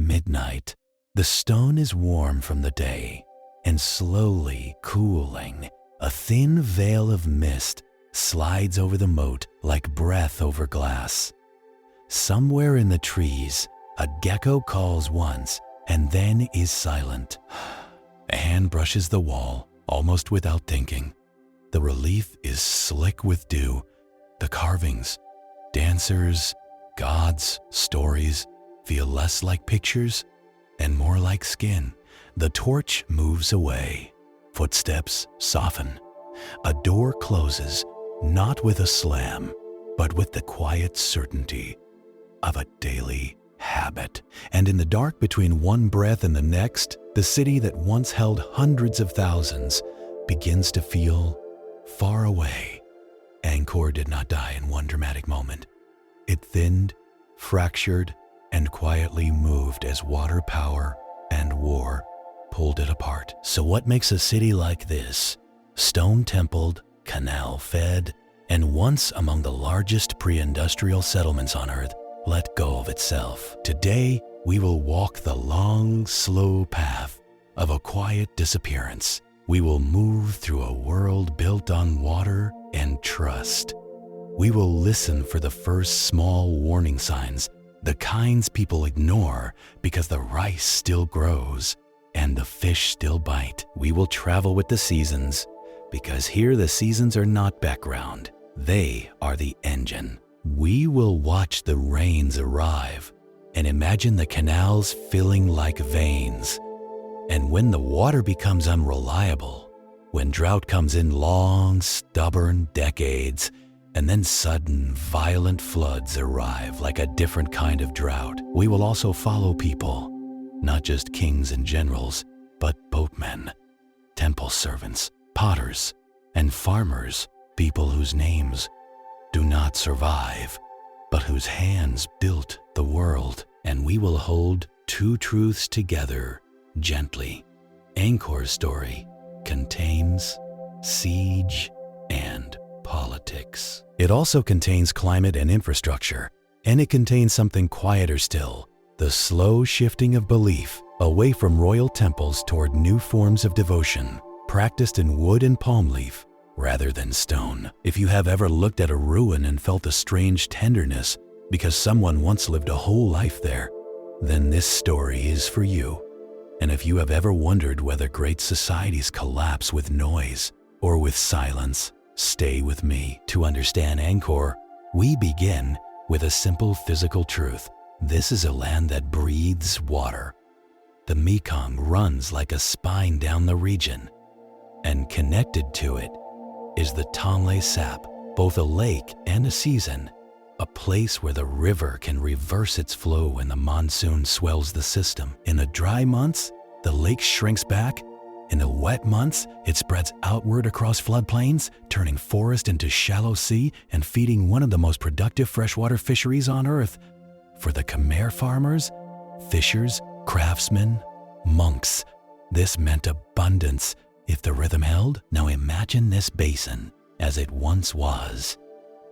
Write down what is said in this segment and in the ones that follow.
midnight. The stone is warm from the day, and slowly cooling, a thin veil of mist slides over the moat like breath over glass. Somewhere in the trees, a gecko calls once and then is silent. A hand brushes the wall, almost without thinking. The relief is slick with dew. The carvings, dancers, gods, stories feel less like pictures and more like skin. The torch moves away. Footsteps soften. A door closes, not with a slam, but with the quiet certainty of a daily habit. And in the dark between one breath and the next, the city that once held hundreds of thousands begins to feel far away. Angkor did not die in one dramatic moment. It thinned, fractured, and quietly moved as water power and war pulled it apart. So what makes a city like this, stone-templed, canal-fed, and once among the largest pre-industrial settlements on Earth, let go of itself? Today, we will walk the long, slow path of a quiet disappearance. We will move through a world built on water and trust. We will listen for the first small warning signs, the kinds people ignore because the rice still grows and the fish still bite. We will travel with the seasons because here the seasons are not background. They are the engine. We will watch the rains arrive and imagine the canals filling like veins. And when the water becomes unreliable, when drought comes in long, stubborn decades, and then sudden, violent floods arrive like a different kind of drought, we will also follow people, not just kings and generals, but boatmen, temple servants, potters, and farmers, people whose names do not survive, but whose hands built the world. And we will hold two truths together gently. Angkor's story contains siege and politics. It also contains climate and infrastructure, and it contains something quieter still, the slow shifting of belief away from royal temples toward new forms of devotion, practiced in wood and palm leaf rather than stone. If you have ever looked at a ruin and felt a strange tenderness because someone once lived a whole life there, then this story is for you. And if you have ever wondered whether great societies collapse with noise or with silence, stay with me. To understand Angkor, we begin with a simple physical truth. This is a land that breathes water. The Mekong runs like a spine down the region, and connected to it is the Tonle Sap, both a lake and a season, a place where the river can reverse its flow when the monsoon swells the system. In the dry months, the lake shrinks back. In the wet months, it spreads outward across floodplains, turning forest into shallow sea and feeding one of the most productive freshwater fisheries on Earth. For the Khmer farmers, fishers, craftsmen, monks, this meant abundance if the rhythm held. Now imagine this basin as it once was.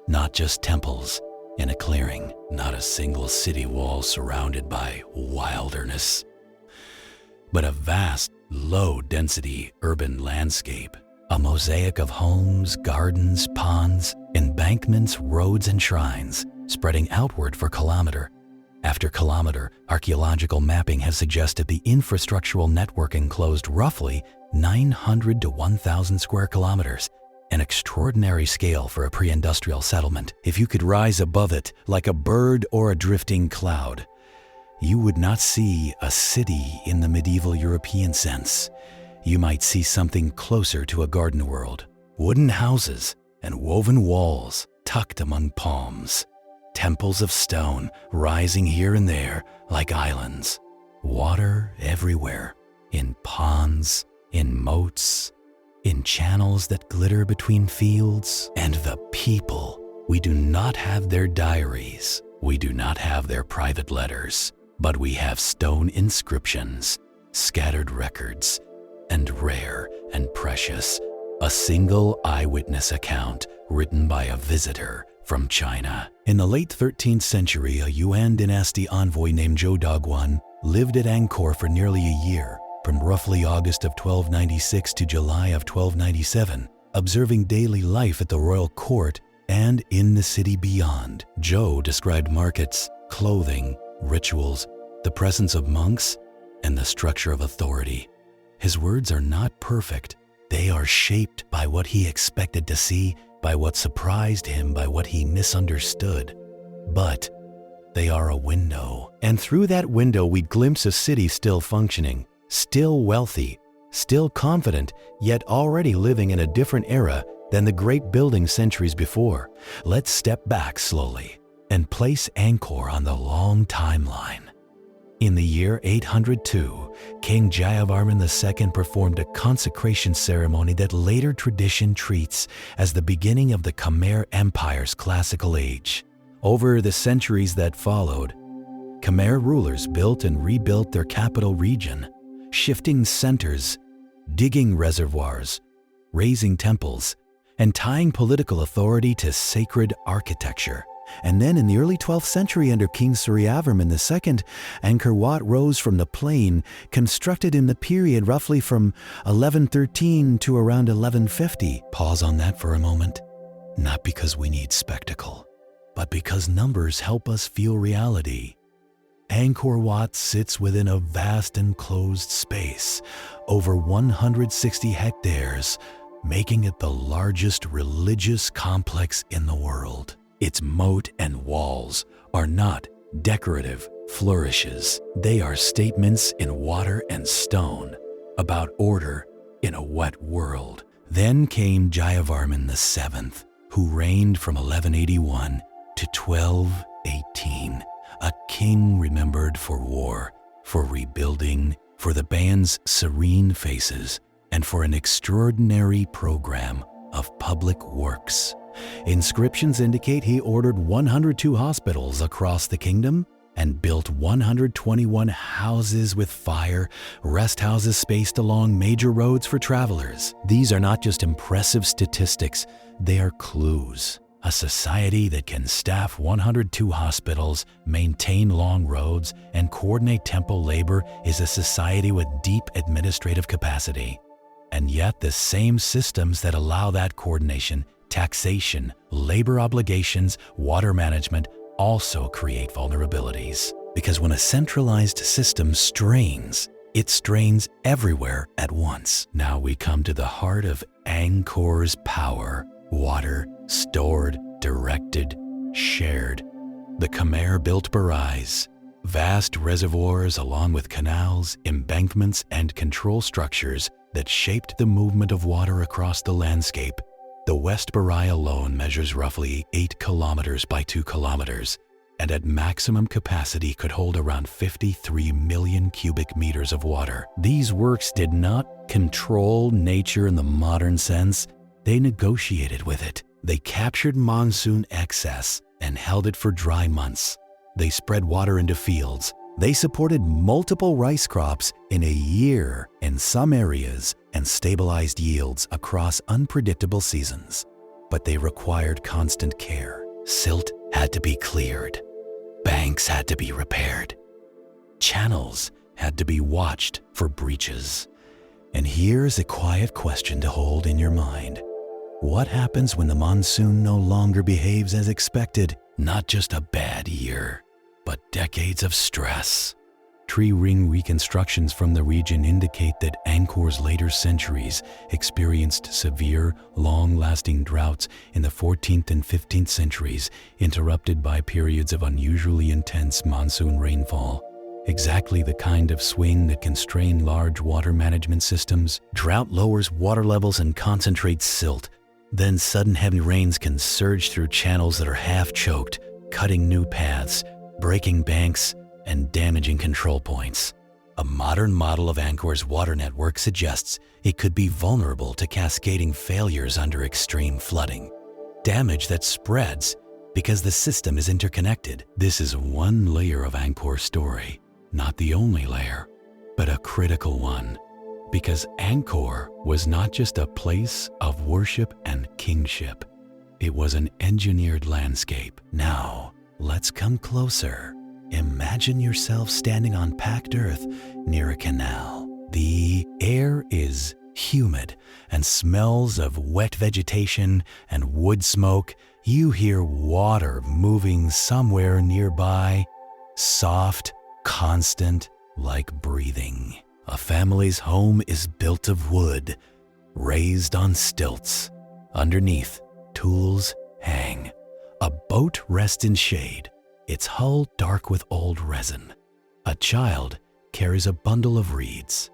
Not just temples in a clearing, not a single city wall surrounded by wilderness, but a vast, low-density urban landscape, a mosaic of homes, gardens, ponds, embankments, roads, and shrines, spreading outward for kilometer after kilometer. Archaeological mapping has suggested the infrastructural network enclosed roughly 900 to 1,000 square kilometers, an extraordinary scale for a pre-industrial settlement. If you could rise above it like a bird or a drifting cloud, you would not see a city in the medieval European sense. You might see something closer to a garden world. Wooden houses and woven walls tucked among palms. Temples of stone rising here and there like islands. Water everywhere, in ponds, in moats, in channels that glitter between fields. And the people, we do not have their diaries. We do not have their private letters. But we have stone inscriptions, scattered records, and rare and precious, a single eyewitness account written by a visitor from China. In the late 13th century, a Yuan dynasty envoy named Zhou Daguan lived at Angkor for nearly a year, from roughly August of 1296 to July of 1297, observing daily life at the royal court and in the city beyond. Zhou described markets, clothing, rituals, the presence of monks, and the structure of authority. His words are not perfect. They are shaped by what he expected to see, by what surprised him, by what he misunderstood. But they are a window. And through that window, we glimpse a city still functioning, still wealthy, still confident, yet already living in a different era than the great building centuries before. Let's step back slowly and place Angkor on the long timeline. In the year 802, King Jayavarman II performed a consecration ceremony that later tradition treats as the beginning of the Khmer Empire's classical age. Over the centuries that followed, Khmer rulers built and rebuilt their capital region, shifting centers, digging reservoirs, raising temples, and tying political authority to sacred architecture. And then in the early 12th century under King Suryavarman II, Angkor Wat rose from the plain, constructed in the period roughly from 1113 to around 1150. Pause on that for a moment. Not because we need spectacle, but because numbers help us feel reality. Angkor Wat sits within a vast enclosed space, over 160 hectares, making it the largest religious complex in the world. Its moat and walls are not decorative flourishes. They are statements in water and stone about order in a wet world. Then came Jayavarman VII, who reigned from 1181 to 1218, a king remembered for war, for rebuilding, for the band's serene faces, and for an extraordinary program of public works. Inscriptions indicate he ordered 102 hospitals across the kingdom and built 121 houses with fire, rest houses spaced along major roads for travelers. These are not just impressive statistics, they are clues. A society that can staff 102 hospitals, maintain long roads, and coordinate temple labor is a society with deep administrative capacity. And yet the same systems that allow that coordination, taxation, labor obligations, water management also create vulnerabilities. Because when a centralized system strains, it strains everywhere at once. Now we come to the heart of Angkor's power. Water, stored, directed, shared. The Khmer built barais, vast reservoirs along with canals, embankments, and control structures that shaped the movement of water across the landscape. The West Barai alone measures roughly 8 kilometers by 2 kilometers, and at maximum capacity could hold around 53 million cubic meters of water. These works did not control nature in the modern sense, they negotiated with it. They captured monsoon excess and held it for dry months. They spread water into fields. They supported multiple rice crops in a year in some areas and stabilized yields across unpredictable seasons. But they required constant care. Silt had to be cleared. Banks had to be repaired. Channels had to be watched for breaches. And here's a quiet question to hold in your mind. What happens when the monsoon no longer behaves as expected? Not just a bad year, but decades of stress. Tree ring reconstructions from the region indicate that Angkor's later centuries experienced severe, long-lasting droughts in the 14th and 15th centuries, interrupted by periods of unusually intense monsoon rainfall. Exactly the kind of swing that can strain large water management systems. Drought lowers water levels and concentrates silt. Then sudden heavy rains can surge through channels that are half-choked, cutting new paths, breaking banks, and damaging control points. A modern model of Angkor's water network suggests it could be vulnerable to cascading failures under extreme flooding. Damage that spreads because the system is interconnected. This is one layer of Angkor's story, not the only layer, but a critical one. Because Angkor was not just a place of worship and kingship. It was an engineered landscape. Now, let's come closer. Imagine yourself standing on packed earth near a canal. The air is humid and smells of wet vegetation and wood smoke. You hear water moving somewhere nearby, soft, constant, like breathing. A family's home is built of wood, raised on stilts. Underneath, tools hang. A boat rests in shade, its hull dark with old resin. A child carries a bundle of reeds.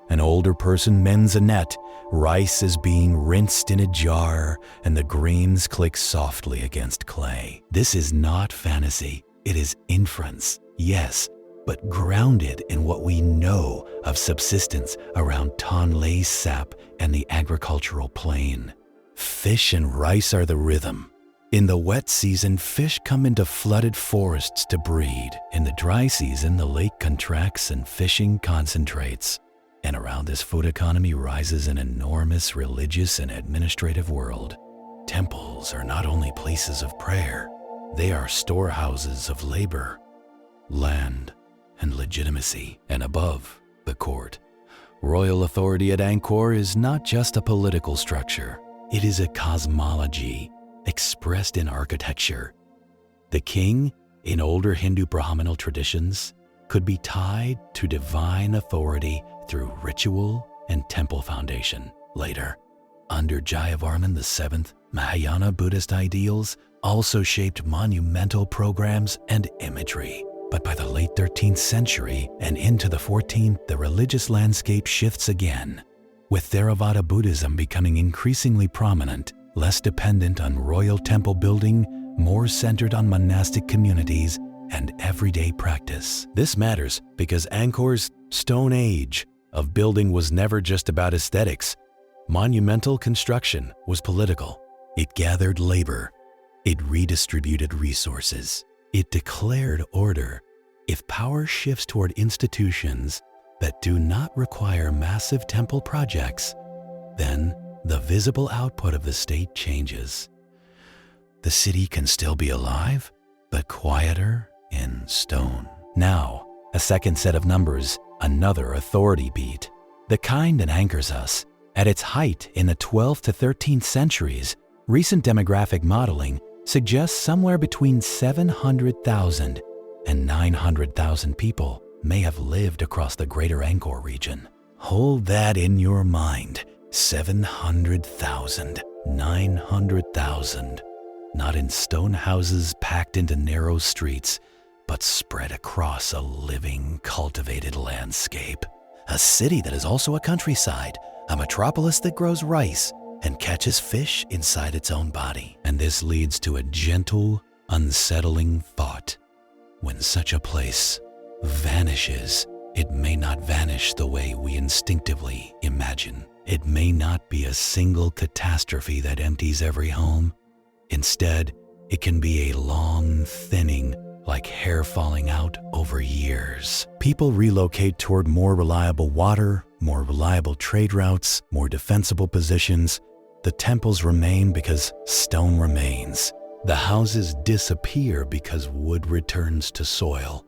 An older person mends a net. Rice is being rinsed in a jar, and the grains click softly against clay. This is not fantasy. It is inference, yes, but grounded in what we know of subsistence around Tonle Sap and the agricultural plain. Fish and rice are the rhythm. In the wet season, fish come into flooded forests to breed. In the dry season, the lake contracts and fishing concentrates. And around this food economy rises an enormous religious and administrative world. Temples are not only places of prayer, they are storehouses of labor, land, and legitimacy. And above, the court. Royal authority at Angkor is not just a political structure. It is a cosmology expressed in architecture. The king, in older Hindu Brahminal traditions, could be tied to divine authority through ritual and temple foundation. Later, under Jayavarman VII, Mahayana Buddhist ideals also shaped monumental programs and imagery. But by the late 13th century and into the 14th, the religious landscape shifts again, with Theravada Buddhism becoming increasingly prominent, less dependent on royal temple building, more centered on monastic communities and everyday practice. This matters because Angkor's Stone Age of building was never just about aesthetics. Monumental construction was political. It gathered labor. It redistributed resources. It declared order. If power shifts toward institutions that do not require massive temple projects, then the visible output of the state changes. The city can still be alive, but quieter in stone. Now, a second set of numbers, another authority beat, the kind that anchors us. At its height in the 12th to 13th centuries, recent demographic modeling suggests somewhere between 700,000 and 900,000 people may have lived across the greater Angkor region. Hold that in your mind. 700,000, 900,000. Not in stone houses packed into narrow streets, but spread across a living, cultivated landscape. A city that is also a countryside, a metropolis that grows rice and catches fish inside its own body. And this leads to a gentle, unsettling thought. When such a place vanishes, it may not vanish the way we instinctively imagine. It may not be a single catastrophe that empties every home. Instead, it can be a long thinning, like hair falling out over years. People relocate toward more reliable water, more reliable trade routes, more defensible positions. The temples remain because stone remains. The houses disappear because wood returns to soil.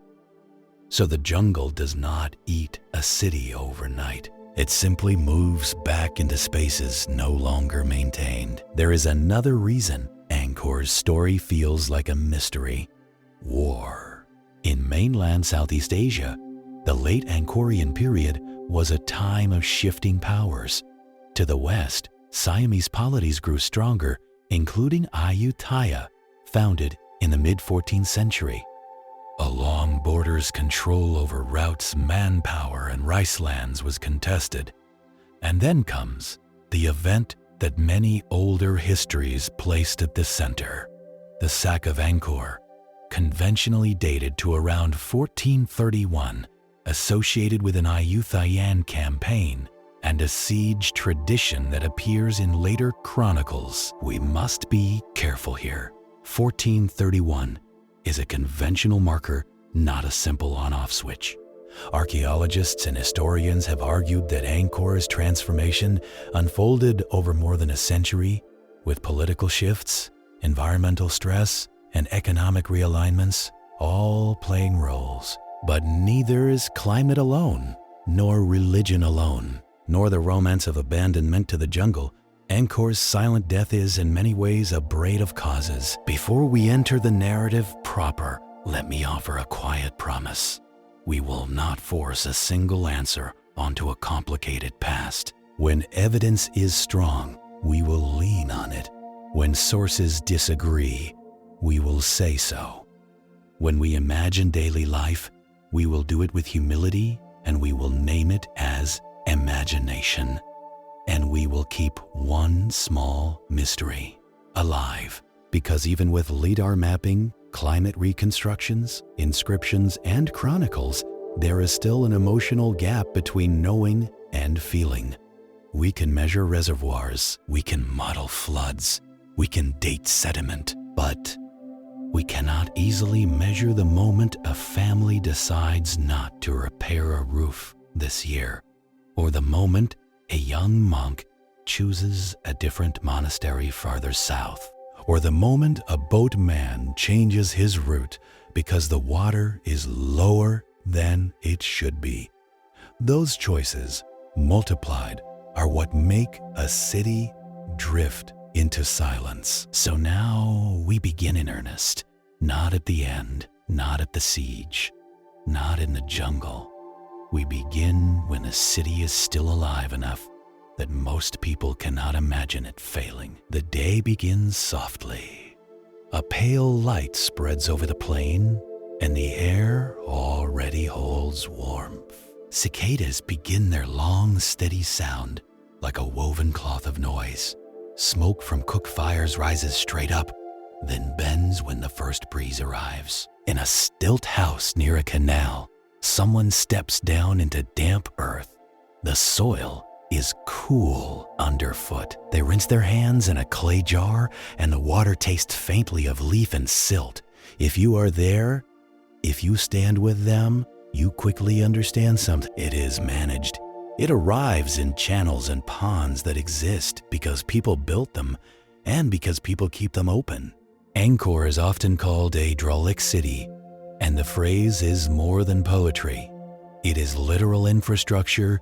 So the jungle does not eat a city overnight. It simply moves back into spaces no longer maintained. There is another reason Angkor's story feels like a mystery. War. In mainland Southeast Asia, the late Angkorian period was a time of shifting powers. To the west, Siamese polities grew stronger, including Ayutthaya, founded in the mid-14th century. Along borders, control over routes, manpower, and rice lands was contested. And then comes the event that many older histories placed at the center, the sack of Angkor, conventionally dated to around 1431, associated with an Ayutthayan campaign and a siege tradition that appears in later chronicles. We must be careful here. 1431 is a conventional marker, not a simple on-off switch. Archaeologists and historians have argued that Angkor's transformation unfolded over more than a century, with political shifts, environmental stress, and economic realignments all playing roles. But neither is climate alone, nor religion alone, nor the romance of abandonment to the jungle. Angkor's silent death is in many ways a braid of causes. Before we enter the narrative proper, let me offer a quiet promise. We will not force a single answer onto a complicated past. When evidence is strong, we will lean on it. When sources disagree, we will say so. When we imagine daily life, we will do it with humility, and we will name it as imagination. And we will keep one small mystery alive, because even with LIDAR mapping, climate reconstructions, inscriptions, and chronicles, there is still an emotional gap between knowing and feeling. We can measure reservoirs, we can model floods, we can date sediment, but we cannot easily measure the moment a family decides not to repair a roof this year, or the moment a young monk chooses a different monastery farther south, or the moment a boatman changes his route because the water is lower than it should be. Those choices, multiplied, are what make a city drift into silence. So now we begin in earnest, not at the end, not at the siege, not in the jungle. We begin when the city is still alive enough that most people cannot imagine it failing. The day begins softly. A pale light spreads over the plain, and the air already holds warmth. Cicadas begin their long, steady sound like a woven cloth of noise. Smoke from cook fires rises straight up, then bends when the first breeze arrives. In a stilt house near a canal, someone steps down into damp earth. The soil is cool underfoot. They rinse their hands in a clay jar, and the water tastes faintly of leaf and silt. If you are there, if you stand with them, you quickly understand something. It is managed. It arrives in channels and ponds that exist because people built them and because people keep them open. Angkor is often called a Draulic city, and the phrase is more than poetry. It is literal infrastructure,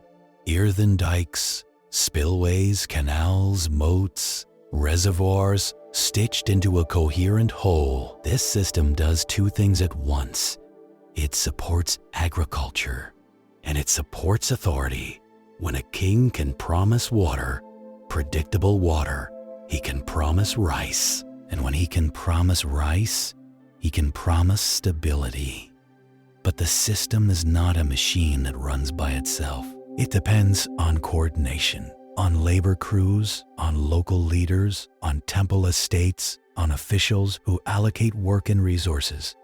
earthen dikes, spillways, canals, moats, reservoirs, stitched into a coherent whole. This system does two things at once. It supports agriculture, and it supports authority. When a king can promise water, predictable water, he can promise rice. And when he can promise rice, he can promise stability. But the system is not a machine that runs by itself. It depends on coordination, on labor crews, on local leaders, on temple estates, on officials who allocate work and resources,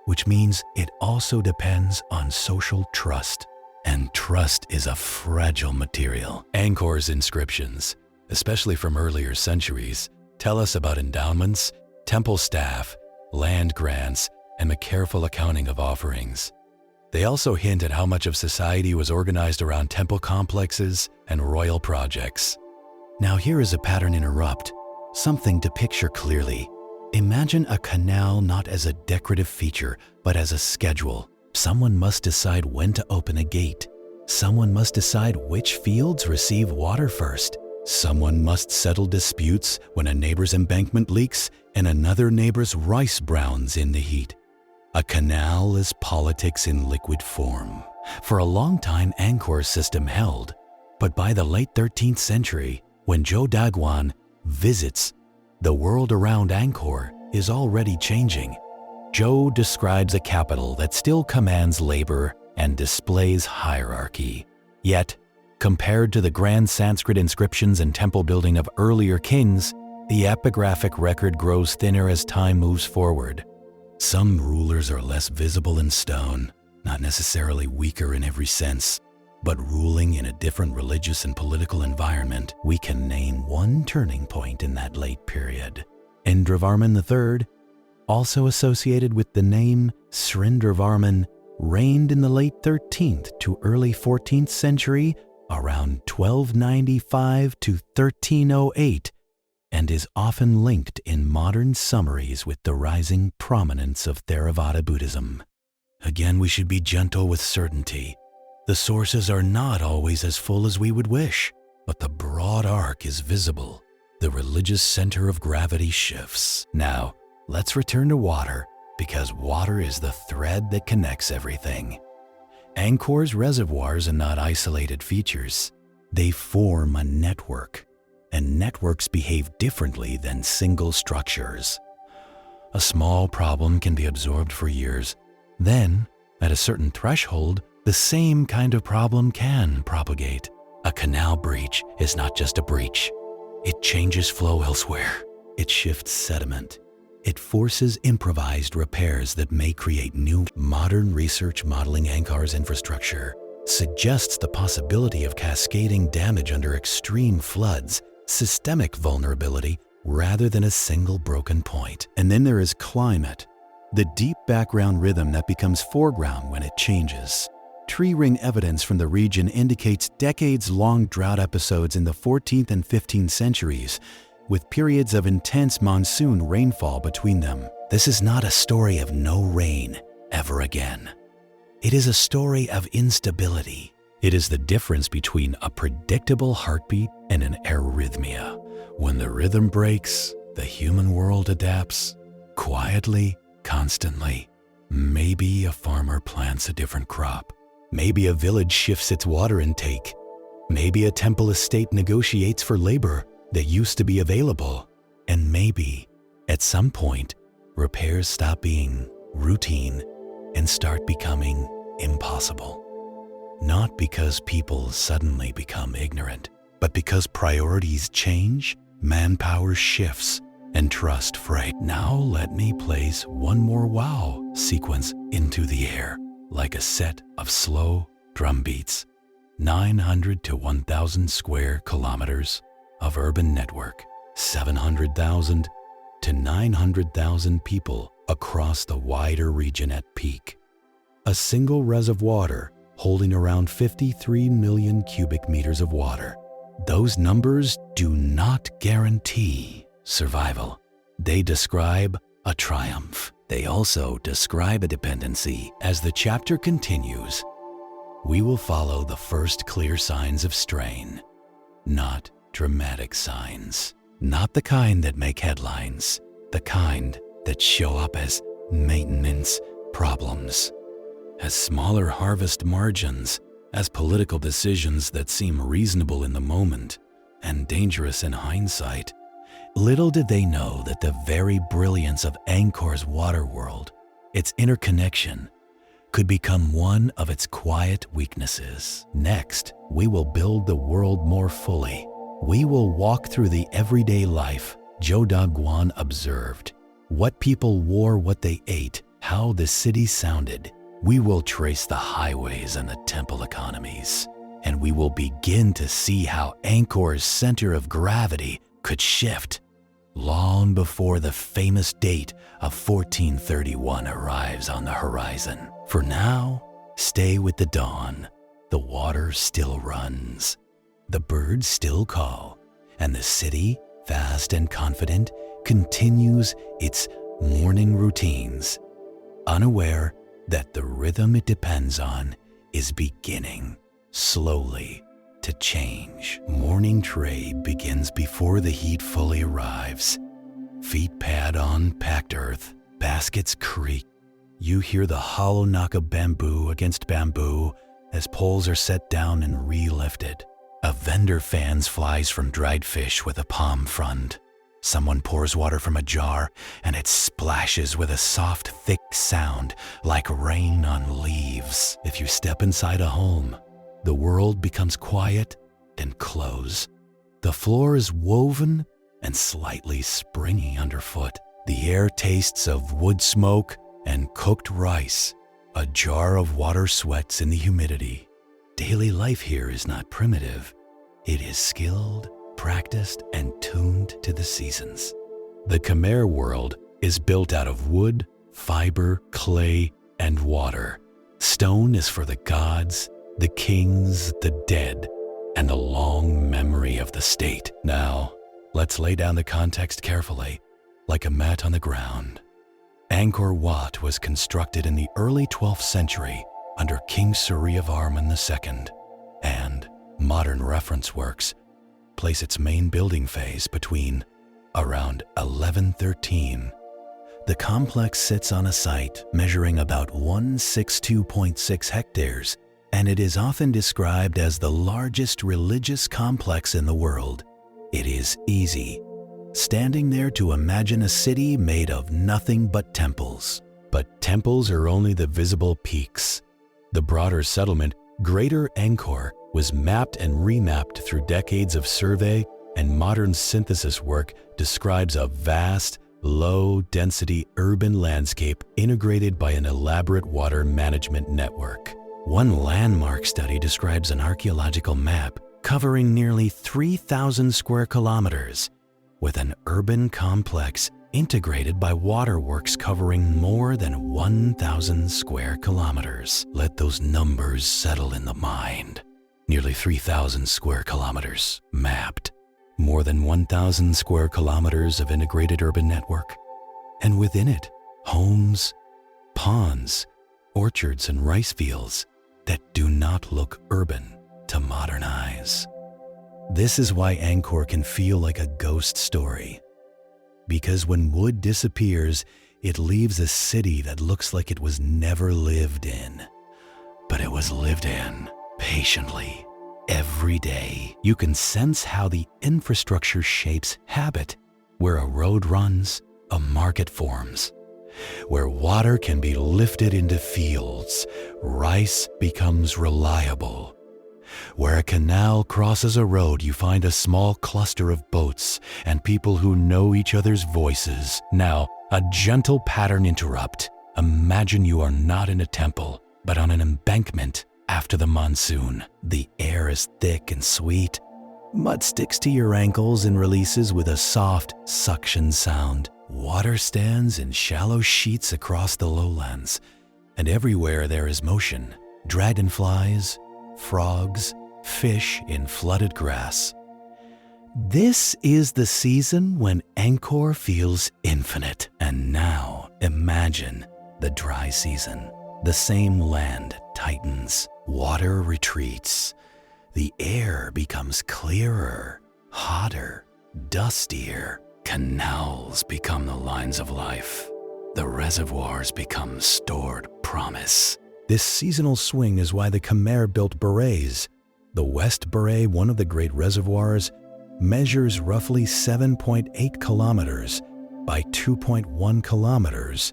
which means it also depends on social trust. And trust is a fragile material. Angkor's inscriptions, especially from earlier centuries, tell us about endowments, temple staff, land grants, and a careful accounting of offerings. They also hint at how much of society was organized around temple complexes and royal projects. Now here is a pattern interrupt, something to picture clearly. Imagine a canal not as a decorative feature, but as a schedule. Someone must decide when to open a gate. Someone must decide which fields receive water first. Someone must settle disputes when a neighbor's embankment leaks and another neighbor's rice browns in the heat. A canal is politics in liquid form. For a long time, Angkor's system held, but by the late 13th century, when Zhou Daguan visits, the world around Angkor is already changing. Zhou describes a capital that still commands labor and displays hierarchy. Yet, compared to the grand Sanskrit inscriptions and temple building of earlier kings, the epigraphic record grows thinner as time moves forward. Some rulers are less visible in stone, not necessarily weaker in every sense, but ruling in a different religious and political environment. We can name one turning point in that late period. Indravarman III, also associated with the name Srindravarman, reigned in the late 13th to early 14th century, around 1295 to 1308. and is often linked in modern summaries with the rising prominence of Theravada Buddhism. Again, we should be gentle with certainty. The sources are not always as full as we would wish, but the broad arc is visible. The religious center of gravity shifts. Now, let's return to water, because water is the thread that connects everything. Angkor's reservoirs are not isolated features. They form a network, and networks behave differently than single structures. A small problem can be absorbed for years. Then, at a certain threshold, the same kind of problem can propagate. A canal breach is not just a breach. It changes flow elsewhere. It shifts sediment. It forces improvised repairs that may create new. Modern research modeling Angkor's infrastructure suggests the possibility of cascading damage under extreme floods, systemic vulnerability, rather than a single broken point. And then there is climate, the deep background rhythm that becomes foreground when it changes. Tree ring evidence from the region indicates decades-long drought episodes in the 14th and 15th centuries, with periods of intense monsoon rainfall between them. This is not a story of no rain ever again. It is a story of instability. It is the difference between a predictable heartbeat and an arrhythmia. When the rhythm breaks, the human world adapts, quietly, constantly. Maybe a farmer plants a different crop. Maybe a village shifts its water intake. Maybe a temple estate negotiates for labor that used to be available. And maybe, at some point, repairs stop being routine and start becoming impossible. Not because people suddenly become ignorant, but because priorities change, manpower shifts, and trust fray. Now let me place one more wow sequence into the air, like a set of slow drum beats. 900 to 1,000 square kilometers of urban network, 700,000 to 900,000 people across the wider region at peak. A single reservoir holding around 53 million cubic meters of water. Those numbers do not guarantee survival. They describe a triumph. They also describe a dependency. As the chapter continues, we will follow the first clear signs of strain, not dramatic signs, not the kind that make headlines, the kind that show up as maintenance problems, as smaller harvest margins, as political decisions that seem reasonable in the moment and dangerous in hindsight. Little did they know that the very brilliance of Angkor's water world, its interconnection, could become one of its quiet weaknesses. Next, we will build the world more fully. We will walk through the everyday life Zhou Daguan observed, what people wore, what they ate, how the city sounded. We will trace the highways and the temple economies, and we will begin to see how Angkor's center of gravity could shift long before the famous date of 1431 arrives on the horizon. For now, stay with the dawn. The water still runs, the birds still call, and the city, fast and confident, continues its morning routines, unaware that the rhythm it depends on is beginning slowly to change. Morning trade begins before the heat fully arrives. Feet pad on packed earth, baskets creak. You hear the hollow knock of bamboo against bamboo as poles are set down and re-lifted. A vendor fans flies from dried fish with a palm frond. Someone pours water from a jar and it splashes with a soft, thick sound like rain on leaves. If you step inside a home, the world becomes quiet, then close. The floor is woven and slightly springy underfoot. The air tastes of wood smoke and cooked rice. A jar of water sweats in the humidity. Daily life here is not primitive. It is skilled, practiced, and tuned to the seasons. The Khmer world is built out of wood, fiber, clay, and water. Stone is for the gods, the kings, the dead, and the long memory of the state. Now, Let's lay down the context carefully, like a mat on the ground. Angkor Wat was constructed in the early 12th century under King Suryavarman II, and modern reference works place its main building phase between around 1113. The complex sits on a site measuring about 162.6 hectares, and it is often described as the largest religious complex in the world. It is easy, standing there, to imagine a city made of nothing but temples. But temples are only the visible peaks. The broader settlement, Greater Angkor, was mapped and remapped through decades of survey, and modern synthesis work describes a vast, low-density urban landscape integrated by an elaborate water management network. One landmark study describes an archaeological map covering nearly 3,000 square kilometers, with an urban complex integrated by waterworks covering more than 1,000 square kilometers. Let those numbers settle in the mind. Nearly 3,000 square kilometers mapped. More than 1,000 square kilometers of integrated urban network. And within it, homes, ponds, orchards, and rice fields that do not look urban to modern eyes. This is why Angkor can feel like a ghost story. Because when wood disappears, it leaves a city that looks like it was never lived in. But it was lived in patiently. Every day, you can sense how the infrastructure shapes habit. Where a road runs, a market forms. Where water can be lifted into fields, rice becomes reliable. Where a canal crosses a road, you find a small cluster of boats and people who know each other's voices. Now, a gentle pattern interrupt. Imagine you are not in a temple, but on an embankment after the monsoon. The air is thick and sweet. Mud sticks to your ankles and releases with a soft suction sound. Water stands in shallow sheets across the lowlands, and everywhere there is motion. Dragonflies, frogs, fish in flooded grass. This is the season when Angkor feels infinite. And now imagine the dry season. The same land tightens, water retreats, the air becomes clearer, hotter, dustier. Canals become the lines of life. The reservoirs become stored promise. This seasonal swing is why the Khmer built berets. The West Beret, one of the great reservoirs, measures roughly 7.8 kilometers by 2.1 kilometers,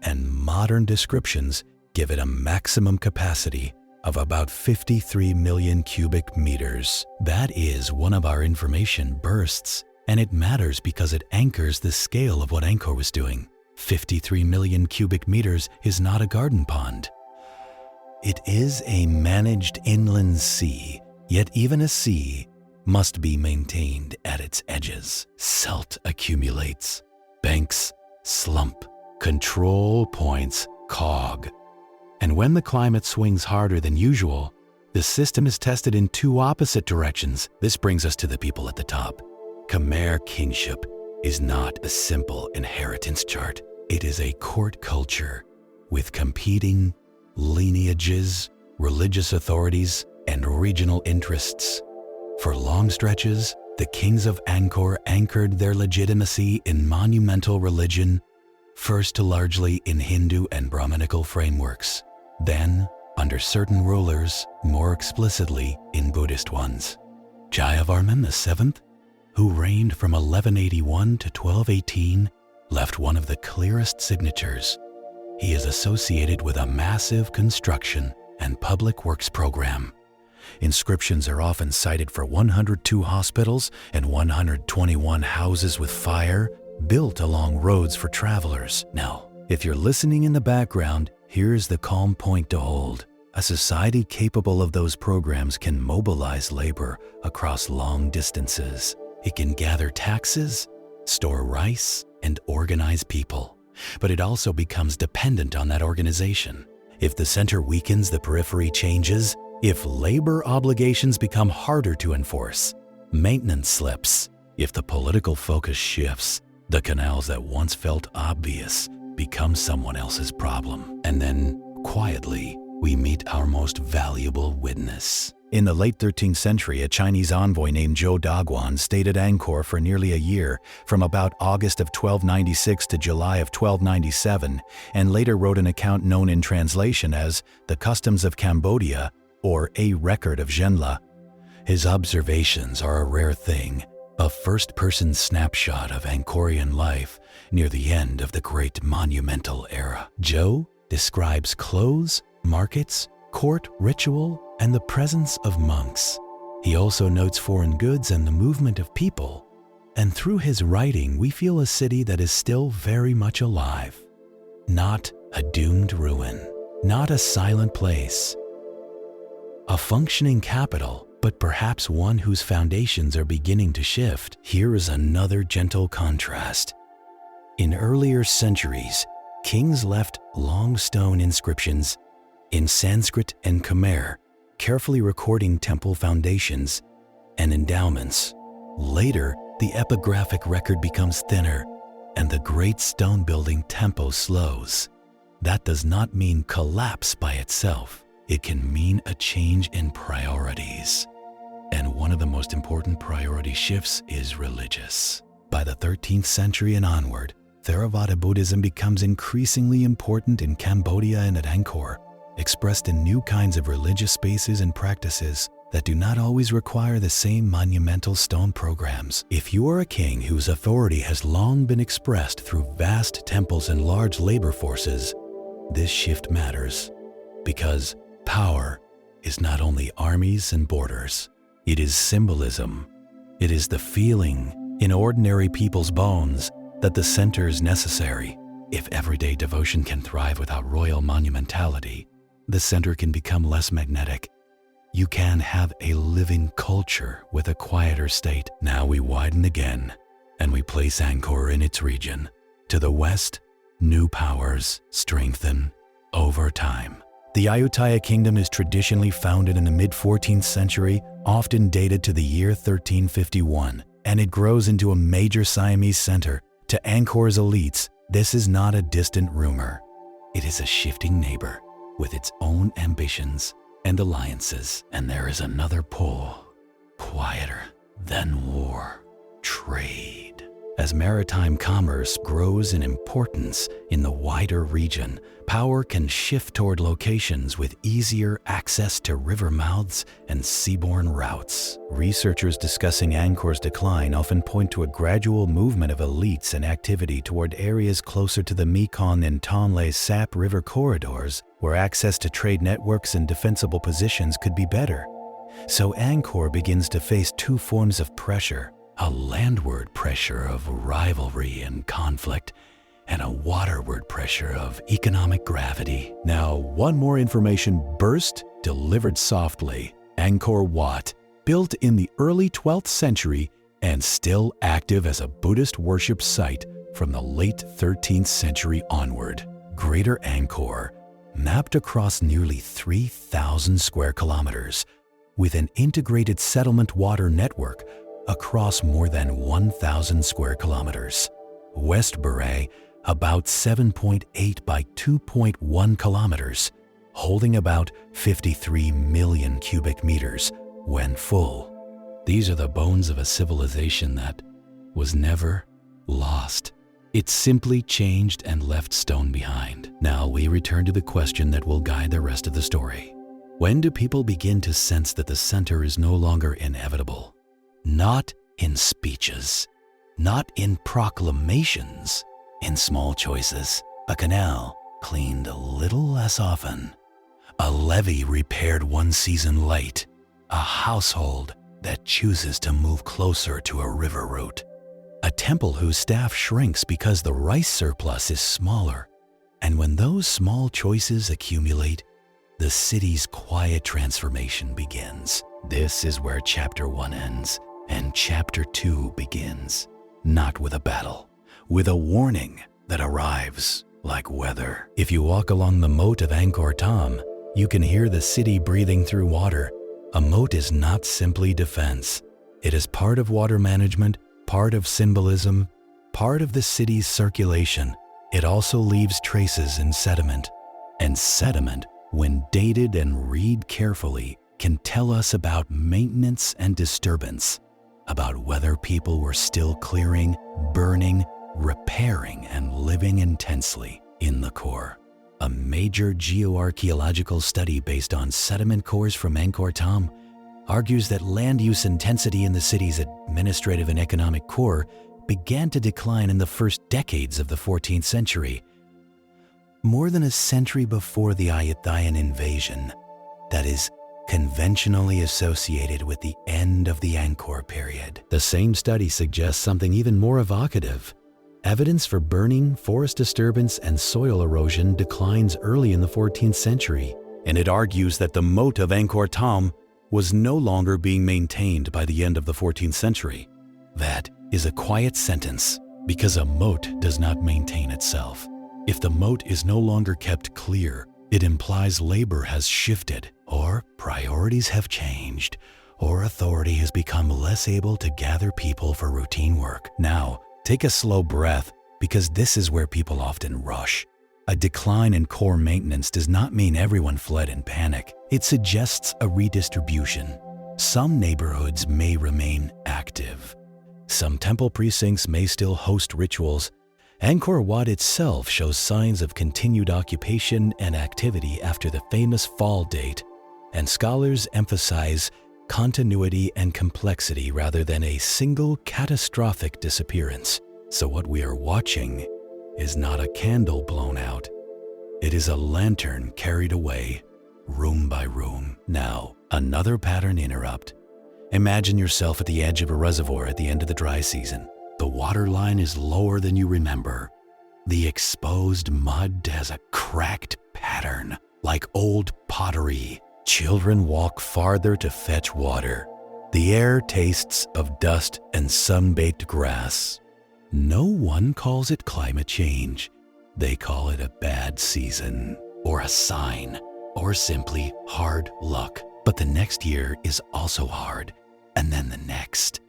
and modern descriptions give it a maximum capacity of about 53 million cubic meters. That is one of our information bursts, and it matters because it anchors the scale of what Angkor was doing. 53 million cubic meters is not a garden pond. It is a managed inland sea, yet even a sea must be maintained at its edges. Silt accumulates, banks slump, control points cog. And when the climate swings harder than usual, the system is tested in two opposite directions. This brings us to the people at the top. Khmer kingship is not a simple inheritance chart. It is a court culture with competing lineages, religious authorities, and regional interests. For long stretches, the kings of Angkor anchored their legitimacy in monumental religion, first largely in Hindu and Brahminical frameworks, then, under certain rulers, more explicitly in Buddhist ones. Jayavarman VII, who reigned from 1181 to 1218, left one of the clearest signatures. He is associated with a massive construction and public works program. Inscriptions are often cited for 102 hospitals and 121 houses with fire built along roads for travelers. Now, if you're listening in the background, here's the calm point to hold. A society capable of those programs can mobilize labor across long distances. It can gather taxes, store rice, and organize people. But it also becomes dependent on that organization. If the center weakens, the periphery changes. If labor obligations become harder to enforce, maintenance slips. If the political focus shifts, the canals that once felt obvious become someone else's problem. And then, quietly, we meet our most valuable witness. In the late 13th century, a Chinese envoy named Zhou Daguan stayed at Angkor for nearly a year, from about August of 1296 to July of 1297, and later wrote an account known in translation as The Customs of Cambodia, or A Record of Zhenla. His observations are a rare thing, a first-person snapshot of Angkorian life near the end of the Great Monumental Era. Zhou describes clothes, markets, court ritual, and the presence of monks. He also notes foreign goods and the movement of people. And through his writing, we feel a city that is still very much alive. Not a doomed ruin, not a silent place. A functioning capital, but perhaps one whose foundations are beginning to shift. Here is another gentle contrast. In earlier centuries, kings left long stone inscriptions in Sanskrit and Khmer, carefully recording temple foundations and endowments. Later, the epigraphic record becomes thinner, and the great stone building tempo slows. That does not mean collapse by itself. It can mean a change in priorities. And one of the most important priority shifts is religious. By the 13th century and onward, Theravada Buddhism becomes increasingly important in Cambodia and at Angkor, expressed in new kinds of religious spaces and practices that do not always require the same monumental stone programs. If you are a king whose authority has long been expressed through vast temples and large labor forces, this shift matters, because power is not only armies and borders. It is symbolism. It is the feeling in ordinary people's bones that the center is necessary. If everyday devotion can thrive without royal monumentality, the center can become less magnetic. You can have a living culture with a quieter state. Now we widen again, and we place Angkor in its region. To the west, new powers strengthen over time. The Ayutthaya kingdom is traditionally founded in the mid-14th century, often dated to the year 1351, and it grows into a major Siamese center. To Angkor's elites, this is not a distant rumor. It is a shifting neighbor with its own ambitions and alliances. And there is another pull, quieter than war: trade. As maritime commerce grows in importance in the wider region, power can shift toward locations with easier access to river mouths and seaborne routes. Researchers discussing Angkor's decline often point to a gradual movement of elites and activity toward areas closer to the Mekong and Tonle Sap River corridors, where access to trade networks and defensible positions could be better. So Angkor begins to face two forms of pressure: a landward pressure of rivalry and conflict, and a waterward pressure of economic gravity. Now, one more information burst delivered softly. Angkor Wat, built in the early 12th century and still active as a Buddhist worship site from the late 13th century onward. Greater Angkor, mapped across nearly 3,000 square kilometers, with an integrated settlement water network across more than 1,000 square kilometers. West Beret, about 7.8 by 2.1 kilometers, holding about 53 million cubic meters when full. These are the bones of a civilization that was never lost. It simply changed and left stone behind. Now we return to the question that will guide the rest of the story. When do people begin to sense that the center is no longer inevitable? Not in speeches, not in proclamations, in small choices. A canal cleaned a little less often, a levee repaired one season late, a household that chooses to move closer to a river route, a temple whose staff shrinks because the rice surplus is smaller. And when those small choices accumulate, the city's quiet transformation begins. This is where Chapter 1 ends. And Chapter 2 begins, not with a battle, with a warning that arrives like weather. If you walk along the moat of Angkor Thom, you can hear the city breathing through water. A moat is not simply defense. It is part of water management, Part of symbolism, part of the city's circulation, it also leaves traces in sediment. And sediment, when dated and read carefully, can tell us about maintenance and disturbance, about whether people were still clearing, burning, repairing, and living intensely in the core. A major geoarchaeological study based on sediment cores from Angkor Thom argues that land use intensity in the city's administrative and economic core began to decline in the first decades of the 14th century, more than a century before the Ayutthaya invasion, that is, conventionally associated with the end of the Angkor period. The same study suggests something even more evocative. Evidence for burning, forest disturbance, and soil erosion declines early in the 14th century, and it argues that the moat of Angkor Thom was no longer being maintained by the end of the 14th century. That is a quiet sentence, because a moat does not maintain itself. If the moat is no longer kept clear, it implies labor has shifted, or priorities have changed, or authority has become less able to gather people for routine work. Now, take a slow breath, because this is where people often rush. A decline in core maintenance does not mean everyone fled in panic. It suggests a redistribution. Some neighborhoods may remain active. Some temple precincts may still host rituals. Angkor Wat itself shows signs of continued occupation and activity after the famous fall date, and scholars emphasize continuity and complexity rather than a single catastrophic disappearance. So what we are watching is not a candle blown out. It is a lantern carried away, room by room. Now, another pattern interrupt. Imagine yourself at the edge of a reservoir at the end of the dry season. The water line is lower than you remember. The exposed mud has a cracked pattern, like old pottery. Children walk farther to fetch water. The air tastes of dust and sun-baked grass. No one calls it climate change. They call it a bad season, or a sign, or simply hard luck. But the next year is also hard, and then the next.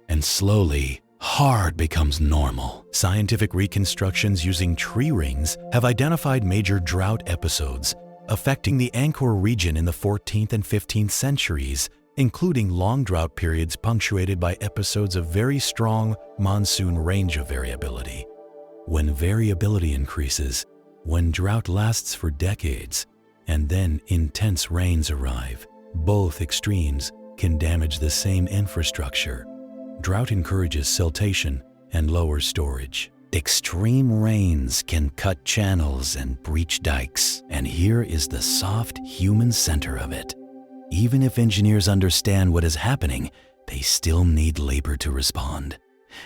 And slowly, hard becomes normal. Scientific reconstructions using tree rings have identified major drought episodes affecting the Angkor region in the 14th and 15th centuries, including long drought periods punctuated by episodes of very strong monsoon range of variability. When variability increases, when drought lasts for decades, and then intense rains arrive, both extremes can damage the same infrastructure. Drought encourages siltation and lowers storage. Extreme rains can cut channels and breach dikes, and here is the soft human center of it. Even if engineers understand what is happening, they still need labor to respond.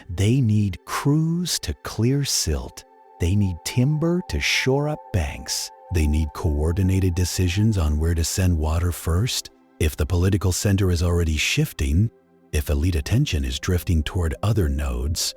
They need crews to clear silt. They need timber to shore up banks. They need coordinated decisions on where to send water first. If the political center is already shifting, if elite attention is drifting toward other nodes,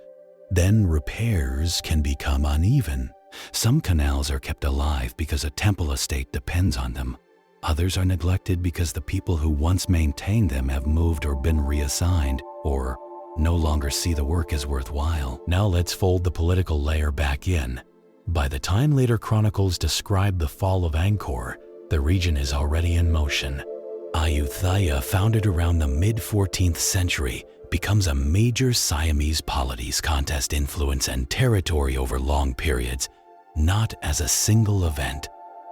then repairs can become uneven. Some canals are kept alive because a temple estate depends on them. Others are neglected because the people who once maintained them have moved or been reassigned, or no longer see the work as worthwhile. Now let's fold the political layer back in. By the time later chronicles describe the fall of Angkor, the region is already in motion. Ayutthaya, founded around the mid-14th century, becomes a major Siamese polities contest influence and territory over long periods, not as a single event.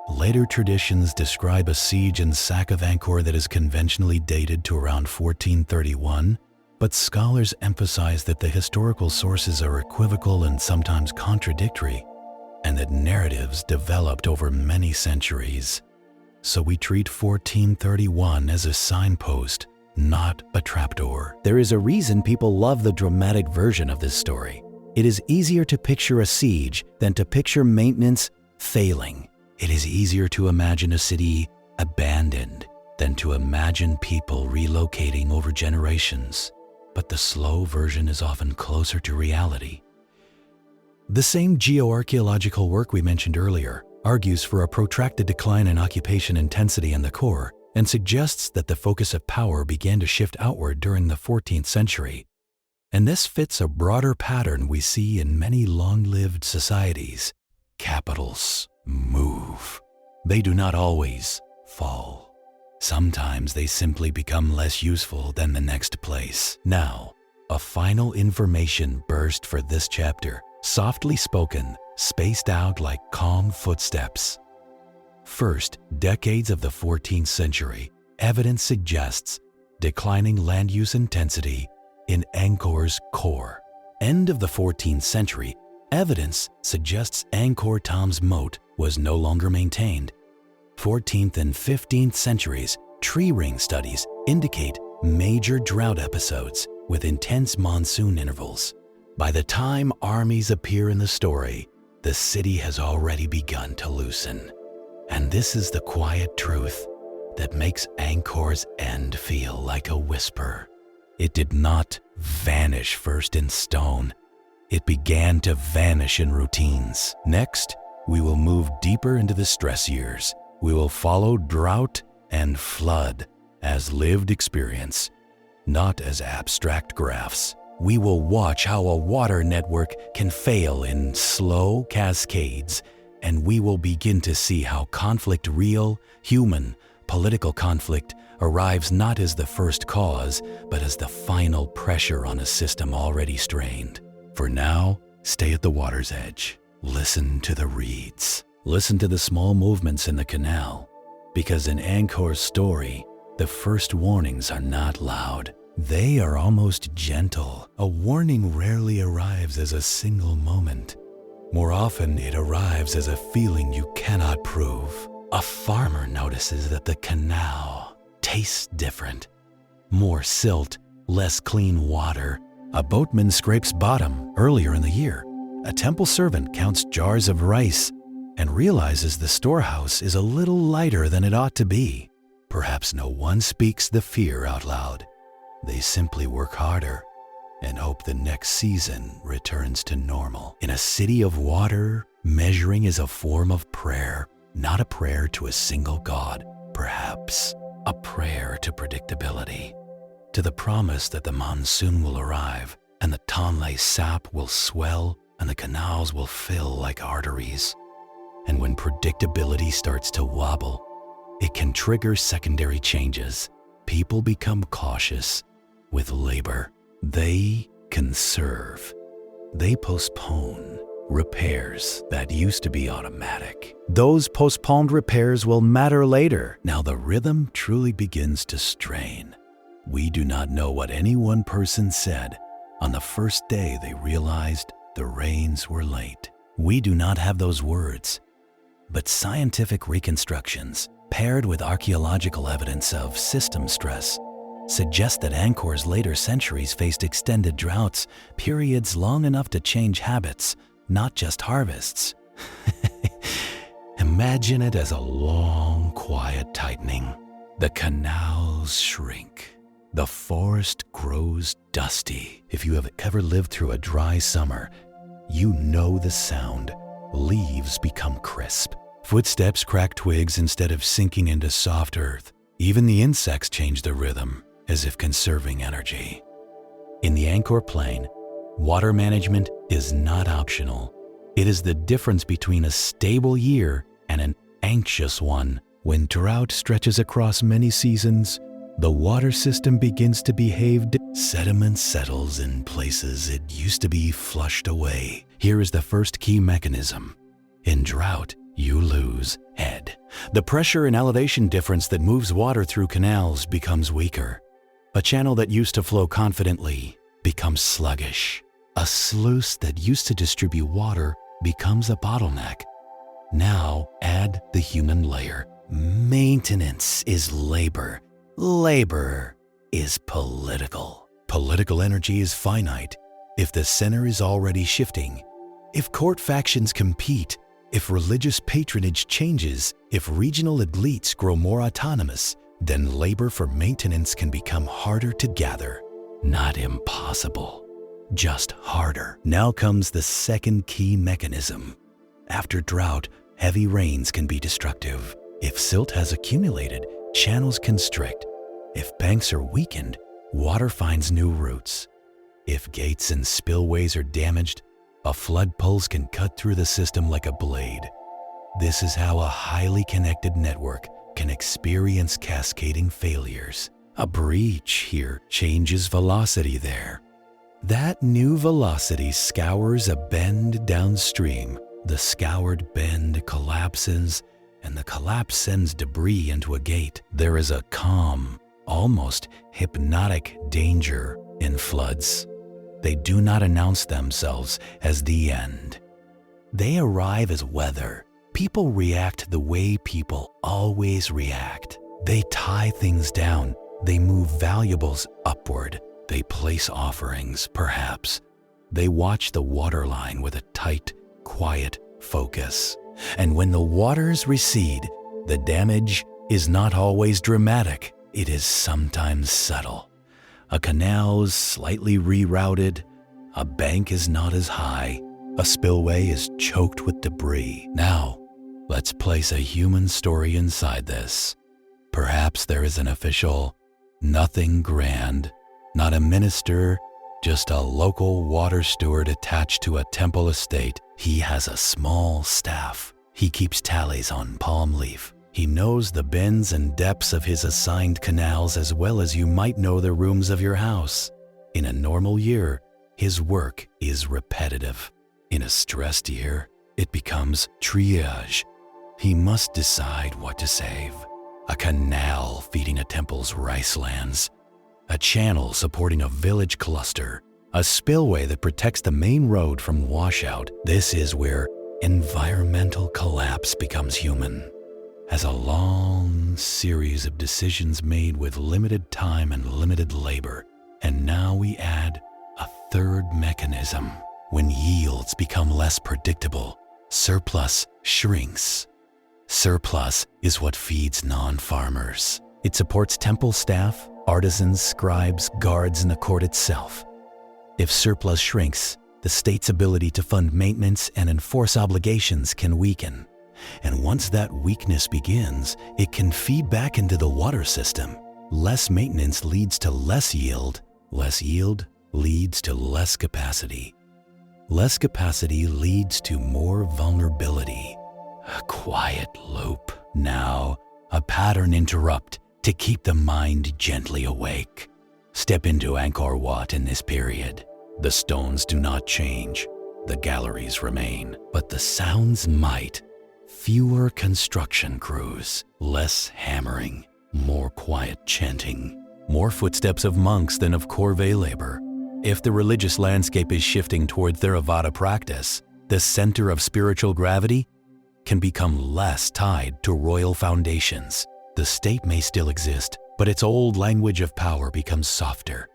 Later traditions describe a siege and sack of Angkor that is conventionally dated to around 1431, but scholars emphasize that the historical sources are equivocal and sometimes contradictory, and that narratives developed over many centuries. So we treat 1431 as a signpost, not a trapdoor. There is a reason people love the dramatic version of this story. It is easier to picture a siege than to picture maintenance failing. It is easier to imagine a city abandoned than to imagine people relocating over generations. But the slow version is often closer to reality. The same geoarchaeological work we mentioned earlier argues for a protracted decline in occupation intensity in the core and suggests that the focus of power began to shift outward during the 14th century. And this fits a broader pattern we see in many long-lived societies. Capitals move. They do not always fall. Sometimes they simply become less useful than the next place. Now, a final information burst for this chapter, softly spoken, spaced out like calm footsteps. First, decades of the 14th century, evidence suggests declining land use intensity in Angkor's core. End of the 14th century, evidence suggests Angkor Thom's moat was no longer maintained. 14th and 15th centuries, tree ring studies indicate major drought episodes with intense monsoon intervals. By the time armies appear in the story, the city has already begun to loosen. And this is the quiet truth that makes Angkor's end feel like a whisper. It did not vanish first in stone. It began to vanish in routines. Next, we will move deeper into the stress years. We will follow drought and flood as lived experience, not as abstract graphs. We will watch how a water network can fail in slow cascades, and we will begin to see how conflict, real, human, political conflict, arrives not as the first cause, but as the final pressure on a system already strained. For now, stay at the water's edge. Listen to the reeds. Listen to the small movements in the canal, because in Angkor's story, the first warnings are not loud. They are almost gentle. A warning rarely arrives as a single moment. More often, it arrives as a feeling you cannot prove. A farmer notices that the canal tastes different. More silt, less clean water. A boatman scrapes bottom earlier in the year. A temple servant counts jars of rice and realizes the storehouse is a little lighter than it ought to be. Perhaps no one speaks the fear out loud. They simply work harder and hope the next season returns to normal. In a city of water, measuring is a form of prayer, not a prayer to a single god, perhaps a prayer to predictability, to the promise that the monsoon will arrive and the Tonle Sap will swell and the canals will fill like arteries. And when predictability starts to wobble, it can trigger secondary changes. People become cautious with labor. They conserve. They postpone repairs that used to be automatic. Those postponed repairs will matter later. Now the rhythm truly begins to strain. We do not know what any one person said on the first day they realized the rains were late. We do not have those words, but scientific reconstructions paired with archaeological evidence of system stress suggest that Angkor's later centuries faced extended droughts, periods long enough to change habits, not just harvests. Imagine it as a long, quiet tightening. The canals shrink. The forest grows dusty. If you have ever lived through a dry summer, you know the sound. Leaves become crisp. Footsteps crack twigs instead of sinking into soft earth. Even the insects change their rhythm, as if conserving energy. In the Angkor Plain, water management is not optional. It is the difference between a stable year and an anxious one. When drought stretches across many seasons, the water system begins to behave. Sediment settles in places it used to be flushed away. Here is the first key mechanism. In drought, you lose head. The pressure and elevation difference that moves water through canals becomes weaker. A channel that used to flow confidently becomes sluggish. A sluice that used to distribute water becomes a bottleneck. Now add the human layer. Maintenance is labor. Labor is political. Political energy is finite. If the center is already shifting, if court factions compete, if religious patronage changes, if regional elites grow more autonomous, then labor for maintenance can become harder to gather. Not impossible, just harder. Now comes the second key mechanism. After drought, heavy rains can be destructive. If silt has accumulated, channels constrict. If banks are weakened, water finds new routes. If gates and spillways are damaged, a flood pulse can cut through the system like a blade. This is how a highly connected network can experience cascading failures. A breach here changes velocity there. That new velocity scours a bend downstream. The scoured bend collapses, and the collapse sends debris into a gate. There is a calm, almost hypnotic danger in floods. They do not announce themselves as the end. They arrive as weather. People react the way people always react. They tie things down. They move valuables upward. They place offerings, perhaps. They watch the waterline with a tight, quiet focus. And when the waters recede, the damage is not always dramatic. It is sometimes subtle. A canal's slightly rerouted. A bank is not as high. A spillway is choked with debris. Now, let's place a human story inside this. Perhaps there is an official, nothing grand, not a minister, just a local water steward attached to a temple estate. He has a small staff. He keeps tallies on palm leaf. He knows the bends and depths of his assigned canals as well as you might know the rooms of your house. In a normal year, his work is repetitive. In a stressed year, it becomes triage. He must decide what to save. A canal feeding a temple's rice lands, a channel supporting a village cluster, a spillway that protects the main road from washout. This is where environmental collapse becomes human. As a long series of decisions made with limited time and limited labor. And now we add a third mechanism. When yields become less predictable, surplus shrinks. Surplus is what feeds non-farmers. It supports temple staff, artisans, scribes, guards, and the court itself. If surplus shrinks, the state's ability to fund maintenance and enforce obligations can weaken. And once that weakness begins, it can feed back into the water system. Less maintenance leads to less yield. Less yield leads to less capacity. Less capacity leads to more vulnerability. A quiet loop. Now, a pattern interrupt to keep the mind gently awake. Step into Angkor Wat in this period. The stones do not change. The galleries remain. But the sounds might. Fewer construction crews. Less hammering. More quiet chanting. More footsteps of monks than of corvée labor. If the religious landscape is shifting toward Theravada practice, the center of spiritual gravity can become less tied to royal foundations. The state may still exist, but its old language of power becomes softer.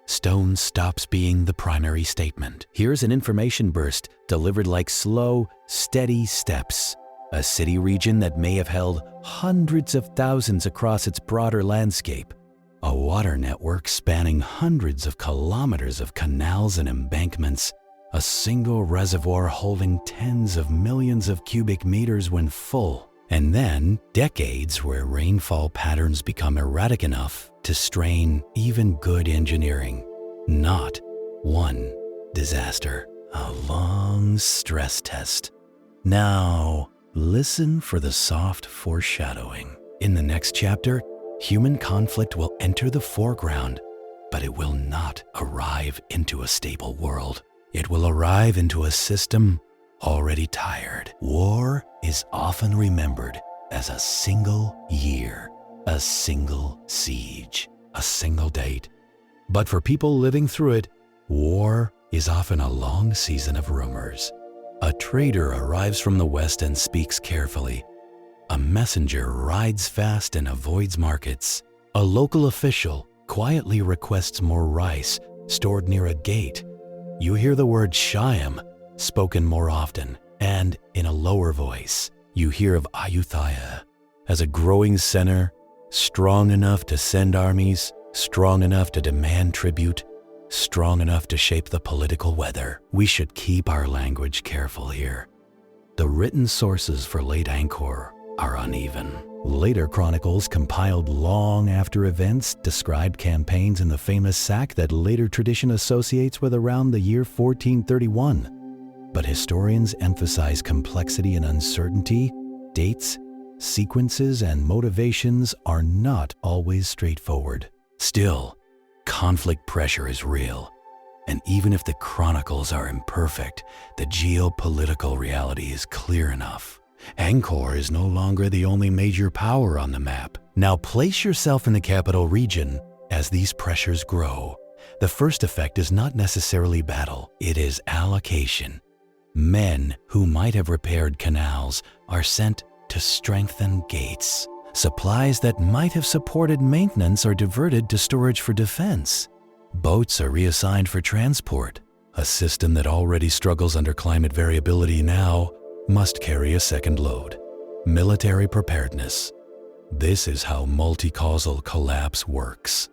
Stone stops being the primary statement. Here's an information burst delivered like slow, steady steps. A city region that may have held hundreds of thousands across its broader landscape. A water network spanning hundreds of kilometers of canals and embankments. A single reservoir holding tens of millions of cubic meters when full. And then decades where rainfall patterns become erratic enough to strain even good engineering. Not one disaster. A long stress test. Now, listen for the soft foreshadowing. In the next chapter, human conflict will enter the foreground, but it will not arrive into a stable world. It will arrive into a system already tired. War is often remembered as a single year, a single siege, a single date. But for people living through it, war is often a long season of rumors. A trader arrives from the west and speaks carefully. A messenger rides fast and avoids markets. A local official quietly requests more rice stored near a gate. You hear the word Shyam spoken more often, and in a lower voice. You hear of Ayutthaya as a growing center, strong enough to send armies, strong enough to demand tribute, strong enough to shape the political weather. We should keep our language careful here. The written sources for late Angkor are uneven. Later chronicles compiled long after events described campaigns in the famous sack that later tradition associates with around the year 1431. But historians emphasize complexity and uncertainty. Dates, sequences, and motivations are not always straightforward. Still, conflict pressure is real. And even if the chronicles are imperfect, the geopolitical reality is clear enough. Angkor is no longer the only major power on the map. Now place yourself in the capital region as these pressures grow. The first effect is not necessarily battle, it is allocation. Men who might have repaired canals are sent to strengthen gates. Supplies that might have supported maintenance are diverted to storage for defense. Boats are reassigned for transport. A system that already struggles under climate variability now must carry a second load. Military preparedness. This is how multi-causal collapse works.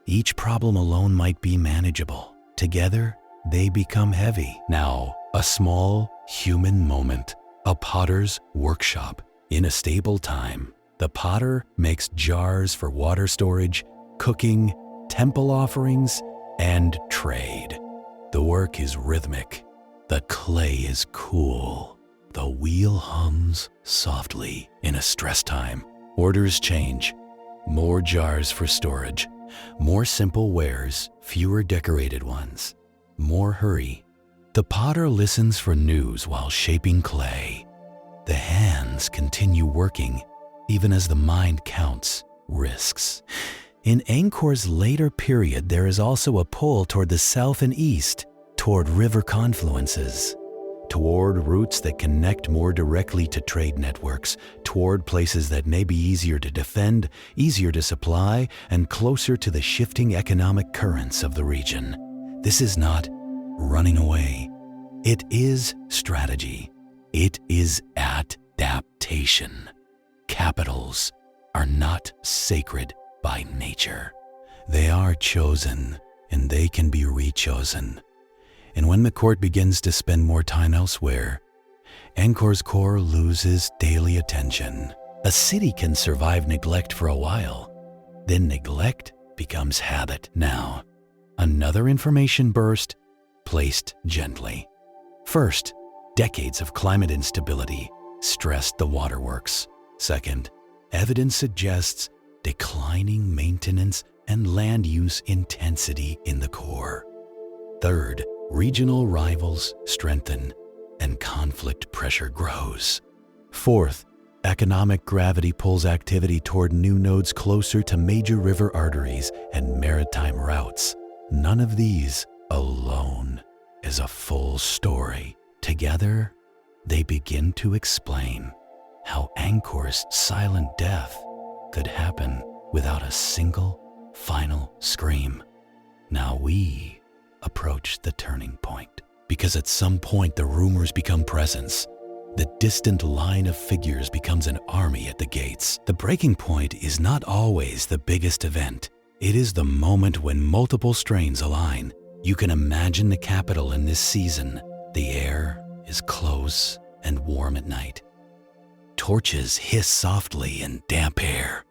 Each problem alone might be manageable. Together, they become heavy. Now, a small human moment. A potter's workshop. In a stable time, the potter makes jars for water storage, cooking, temple offerings, and trade. The work is rhythmic. The clay is cool. The wheel hums softly. In a stress time, orders change. More jars for storage. More simple wares, fewer decorated ones. More hurry. The potter listens for news while shaping clay. The hands continue working, even as the mind counts risks. In Angkor's later period, there is also a pull toward the south and east, toward river confluences, toward routes that connect more directly to trade networks, toward places that may be easier to defend, easier to supply, and closer to the shifting economic currents of the region. This is not running away. It is strategy. It is adaptation. Capitals are not sacred by nature. They are chosen, and they can be rechosen. And when the court begins to spend more time elsewhere, Angkor's core loses daily attention. A city can survive neglect for a while, then neglect becomes habit. Now, another information burst, placed gently. First, decades of climate instability stressed the waterworks. Second, evidence suggests declining maintenance and land use intensity in the core. Third, regional rivals strengthen and conflict pressure grows. Fourth, economic gravity pulls activity toward new nodes closer to major river arteries and maritime routes. None of these alone is a full story. Together, they begin to explain how Angkor's silent death could happen without a single final scream. Now we approach the turning point, because at some point the rumors become presence. The distant line of figures becomes an army at the gates. The breaking point is not always the biggest event. It is the moment when multiple strains align. You can imagine the capital in this season. The air is close and warm at night. Torches hiss softly in damp air.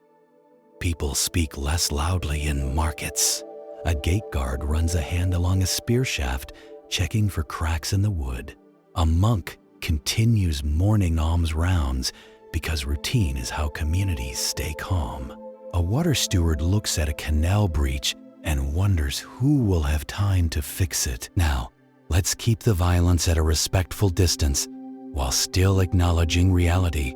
People speak less loudly in markets. A gate guard runs a hand along a spear shaft, checking for cracks in the wood. A monk continues morning alms rounds because routine is how communities stay calm. A water steward looks at a canal breach and wonders who will have time to fix it. Now, let's keep the violence at a respectful distance while still acknowledging reality.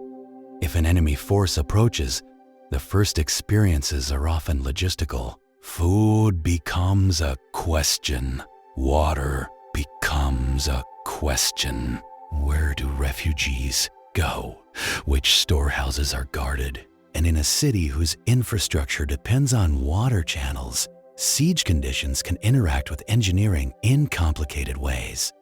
If an enemy force approaches, the first experiences are often logistical. Food becomes a question. Water becomes a question. Where do refugees go? Which storehouses are guarded? And in a city whose infrastructure depends on water channels, siege conditions can interact with engineering in complicated ways.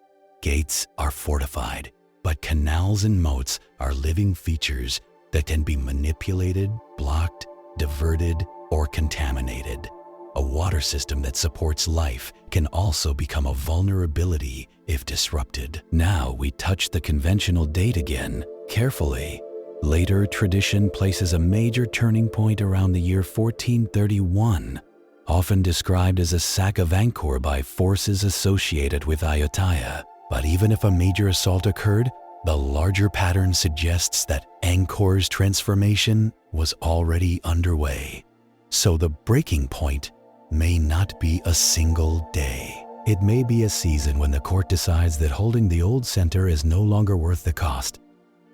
Gates are fortified, but canals and moats are living features that can be manipulated, blocked, diverted, or contaminated. A water system that supports life can also become a vulnerability if disrupted. Now we touch the conventional date again, carefully. Later tradition places a major turning point around the year 1431, often described as a sack of Angkor by forces associated with Ayutthaya. But even if a major assault occurred, the larger pattern suggests that Angkor's transformation was already underway. So the breaking point may not be a single day. It may be a season when the court decides that holding the old center is no longer worth the cost.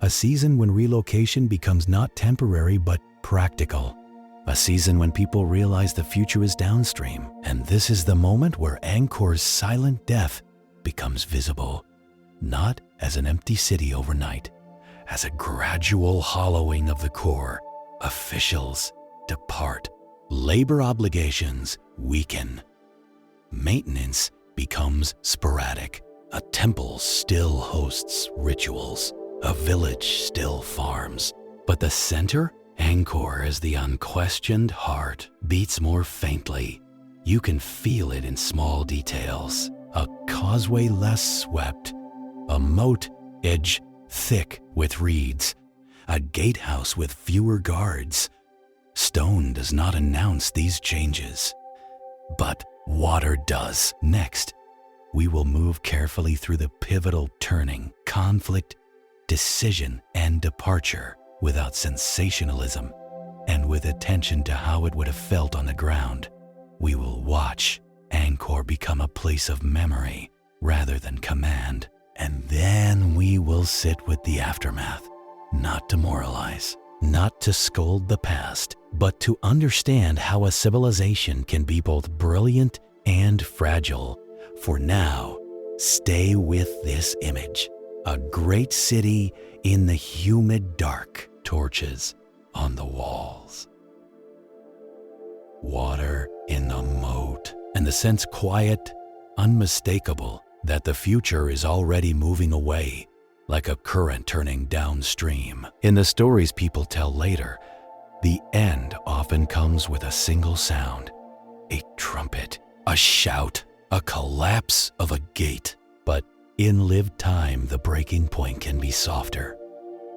A season when relocation becomes not temporary but practical. A season when people realize the future is downstream, and this is the moment where Angkor's silent death becomes visible, not as an empty city overnight, as a gradual hollowing of the core. Officials depart. Labor obligations weaken. Maintenance becomes sporadic. A temple still hosts rituals. A village still farms. But the center, Angkor, as the unquestioned heart, beats more faintly. You can feel it in small details. A causeway less swept. A moat edge thick with reeds. A gatehouse with fewer guards. Stone does not announce these changes, but water does. Next, we will move carefully through the pivotal turning, conflict, decision, and departure without sensationalism and with attention to how it would have felt on the ground. We will watch Angkor become a place of memory rather than command, and then we will sit with the aftermath, not to moralize, not to scold the past, but to understand how a civilization can be both brilliant and fragile. For now, stay with this image. A great city in the humid dark, torches on the walls. Water in the moat, and the sense quiet, unmistakable, that the future is already moving away, like a current turning downstream. In the stories people tell later, the end often comes with a single sound, a trumpet, a shout, a collapse of a gate. But in lived time, the breaking point can be softer.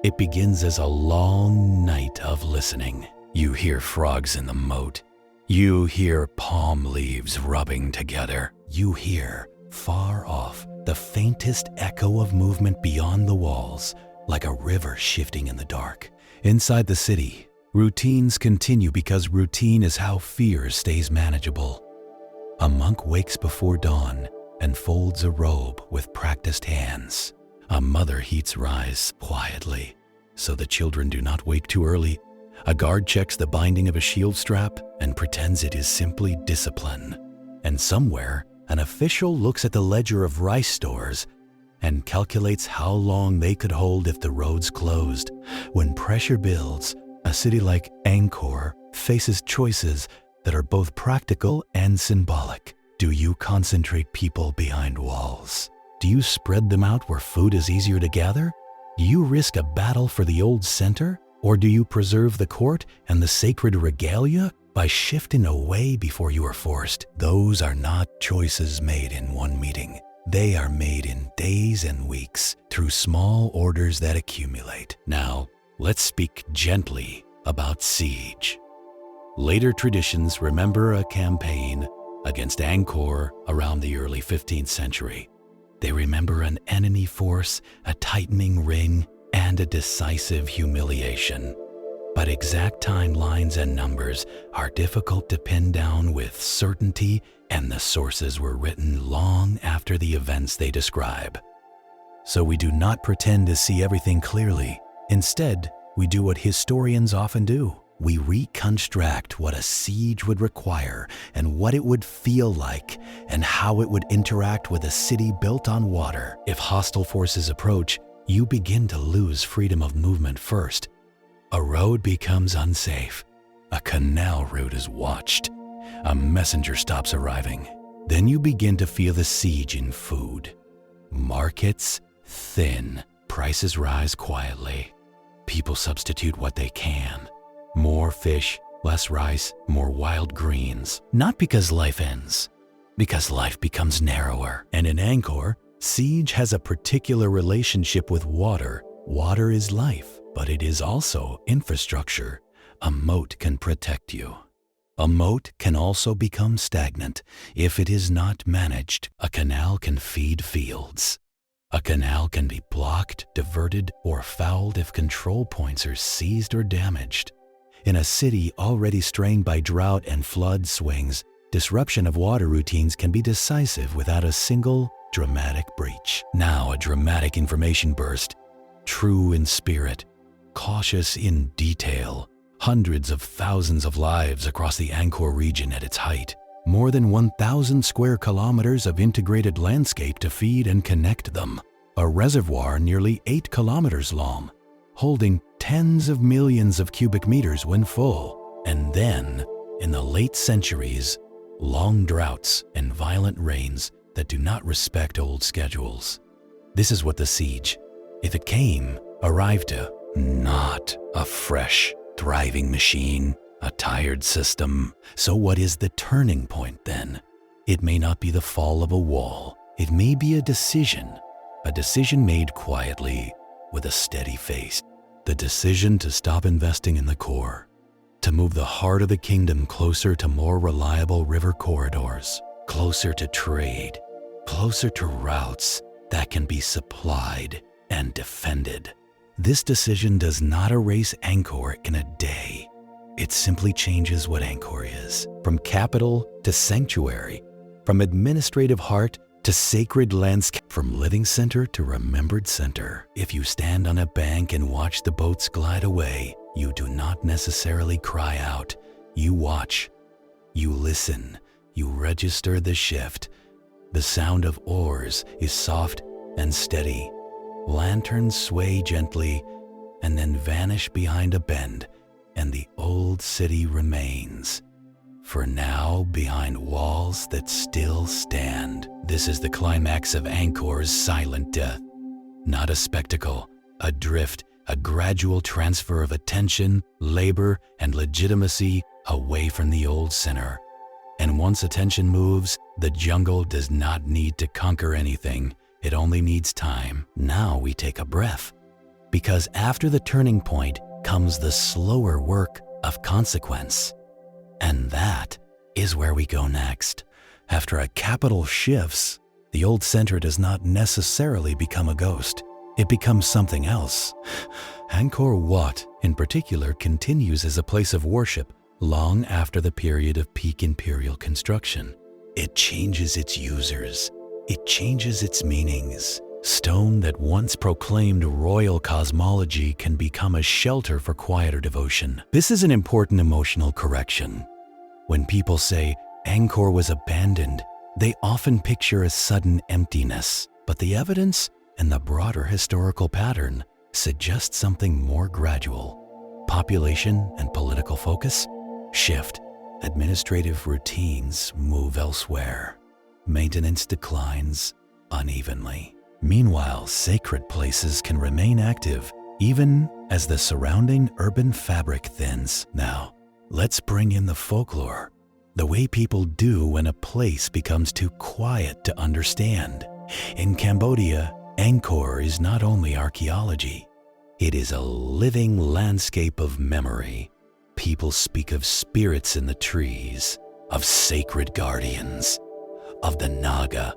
It begins as a long night of listening. You hear frogs in the moat. You hear palm leaves rubbing together. You hear, far off, the faintest echo of movement beyond the walls, like a river shifting in the dark. Inside the city, routines continue because routine is how fear stays manageable. A monk wakes before dawn and folds a robe with practiced hands. A mother heats rice quietly so the children do not wake too early. A guard checks the binding of a shield strap and pretends it is simply discipline. And somewhere, an official looks at the ledger of rice stores and calculates how long they could hold if the roads closed. When pressure builds, a city like Angkor faces choices that are both practical and symbolic. Do you concentrate people behind walls? Do you spread them out where food is easier to gather? Do you risk a battle for the old center? Or do you preserve the court and the sacred regalia by shifting away before you are forced? Those are not choices made in one meeting. They are made in days and weeks through small orders that accumulate. Now, let's speak gently about siege. Later traditions remember a campaign against Angkor around the early 15th century. They remember an enemy force, a tightening ring, and a decisive humiliation. But exact timelines and numbers are difficult to pin down with certainty, and the sources were written long after the events they describe. So we do not pretend to see everything clearly. Instead, we do what historians often do. We reconstruct what a siege would require and what it would feel like and how it would interact with a city built on water. If hostile forces approach, you begin to lose freedom of movement first. A road becomes unsafe. A canal route is watched. A messenger stops arriving. Then you begin to feel the siege in food. Markets thin. Prices rise quietly. People substitute what they can. More fish, less rice, more wild greens. Not because life ends, because life becomes narrower. And in Angkor, siege has a particular relationship with water. Water is life. but it is also infrastructure. A moat can protect you. A moat can also become stagnant if it is not managed. A canal can feed fields. A canal can be blocked, diverted, or fouled if control points are seized or damaged. In a city already strained by drought and flood swings, disruption of water routines can be decisive without a single dramatic breach. Now a dramatic information burst, true in spirit, cautious in detail. Hundreds of thousands of lives across the Angkor region at its height. More than 1,000 square kilometers of integrated landscape to feed and connect them. A reservoir nearly 8 kilometers long, holding tens of millions of cubic meters when full. And then, in the late centuries, long droughts and violent rains that do not respect old schedules. This is what the siege, if it came, arrived to. Not a fresh, thriving machine, a tired system. So what is the turning point then? It may not be the fall of a wall. It may be a decision made quietly with a steady face. The decision to stop investing in the core, to move the heart of the kingdom closer to more reliable river corridors, closer to trade, closer to routes that can be supplied and defended. This decision does not erase Angkor in a day. It simply changes what Angkor is. From capital to sanctuary, from administrative heart to sacred landscape, from living center to remembered center. If you stand on a bank and watch the boats glide away, you do not necessarily cry out. You watch, you listen, you register the shift. The sound of oars is soft and steady. Lanterns sway gently and then vanish behind a bend, and the old city remains. For now, behind walls that still stand. This is the climax of Angkor's silent death. Not a spectacle, a drift, a gradual transfer of attention, labor, and legitimacy away from the old center. And once attention moves, the jungle does not need to conquer anything. It only needs time. Now we take a breath, because after the turning point comes the slower work of consequence. And that is where we go next. After a capital shifts, the old center does not necessarily become a ghost. It becomes something else. Angkor Wat, in particular, continues as a place of worship long after the period of peak imperial construction. It changes its users. It changes its meanings. Stone that once proclaimed royal cosmology can become a shelter for quieter devotion. This is an important emotional correction. When people say Angkor was abandoned, they often picture a sudden emptiness. But the evidence and the broader historical pattern suggest something more gradual. Population and political focus shift. Administrative routines move elsewhere. Maintenance declines unevenly. Meanwhile, sacred places can remain active even as the surrounding urban fabric thins. Now, let's bring in the folklore, the way people do when a place becomes too quiet to understand. In Cambodia, Angkor is not only archaeology, it is a living landscape of memory. People speak of spirits in the trees, of sacred guardians, of the Naga,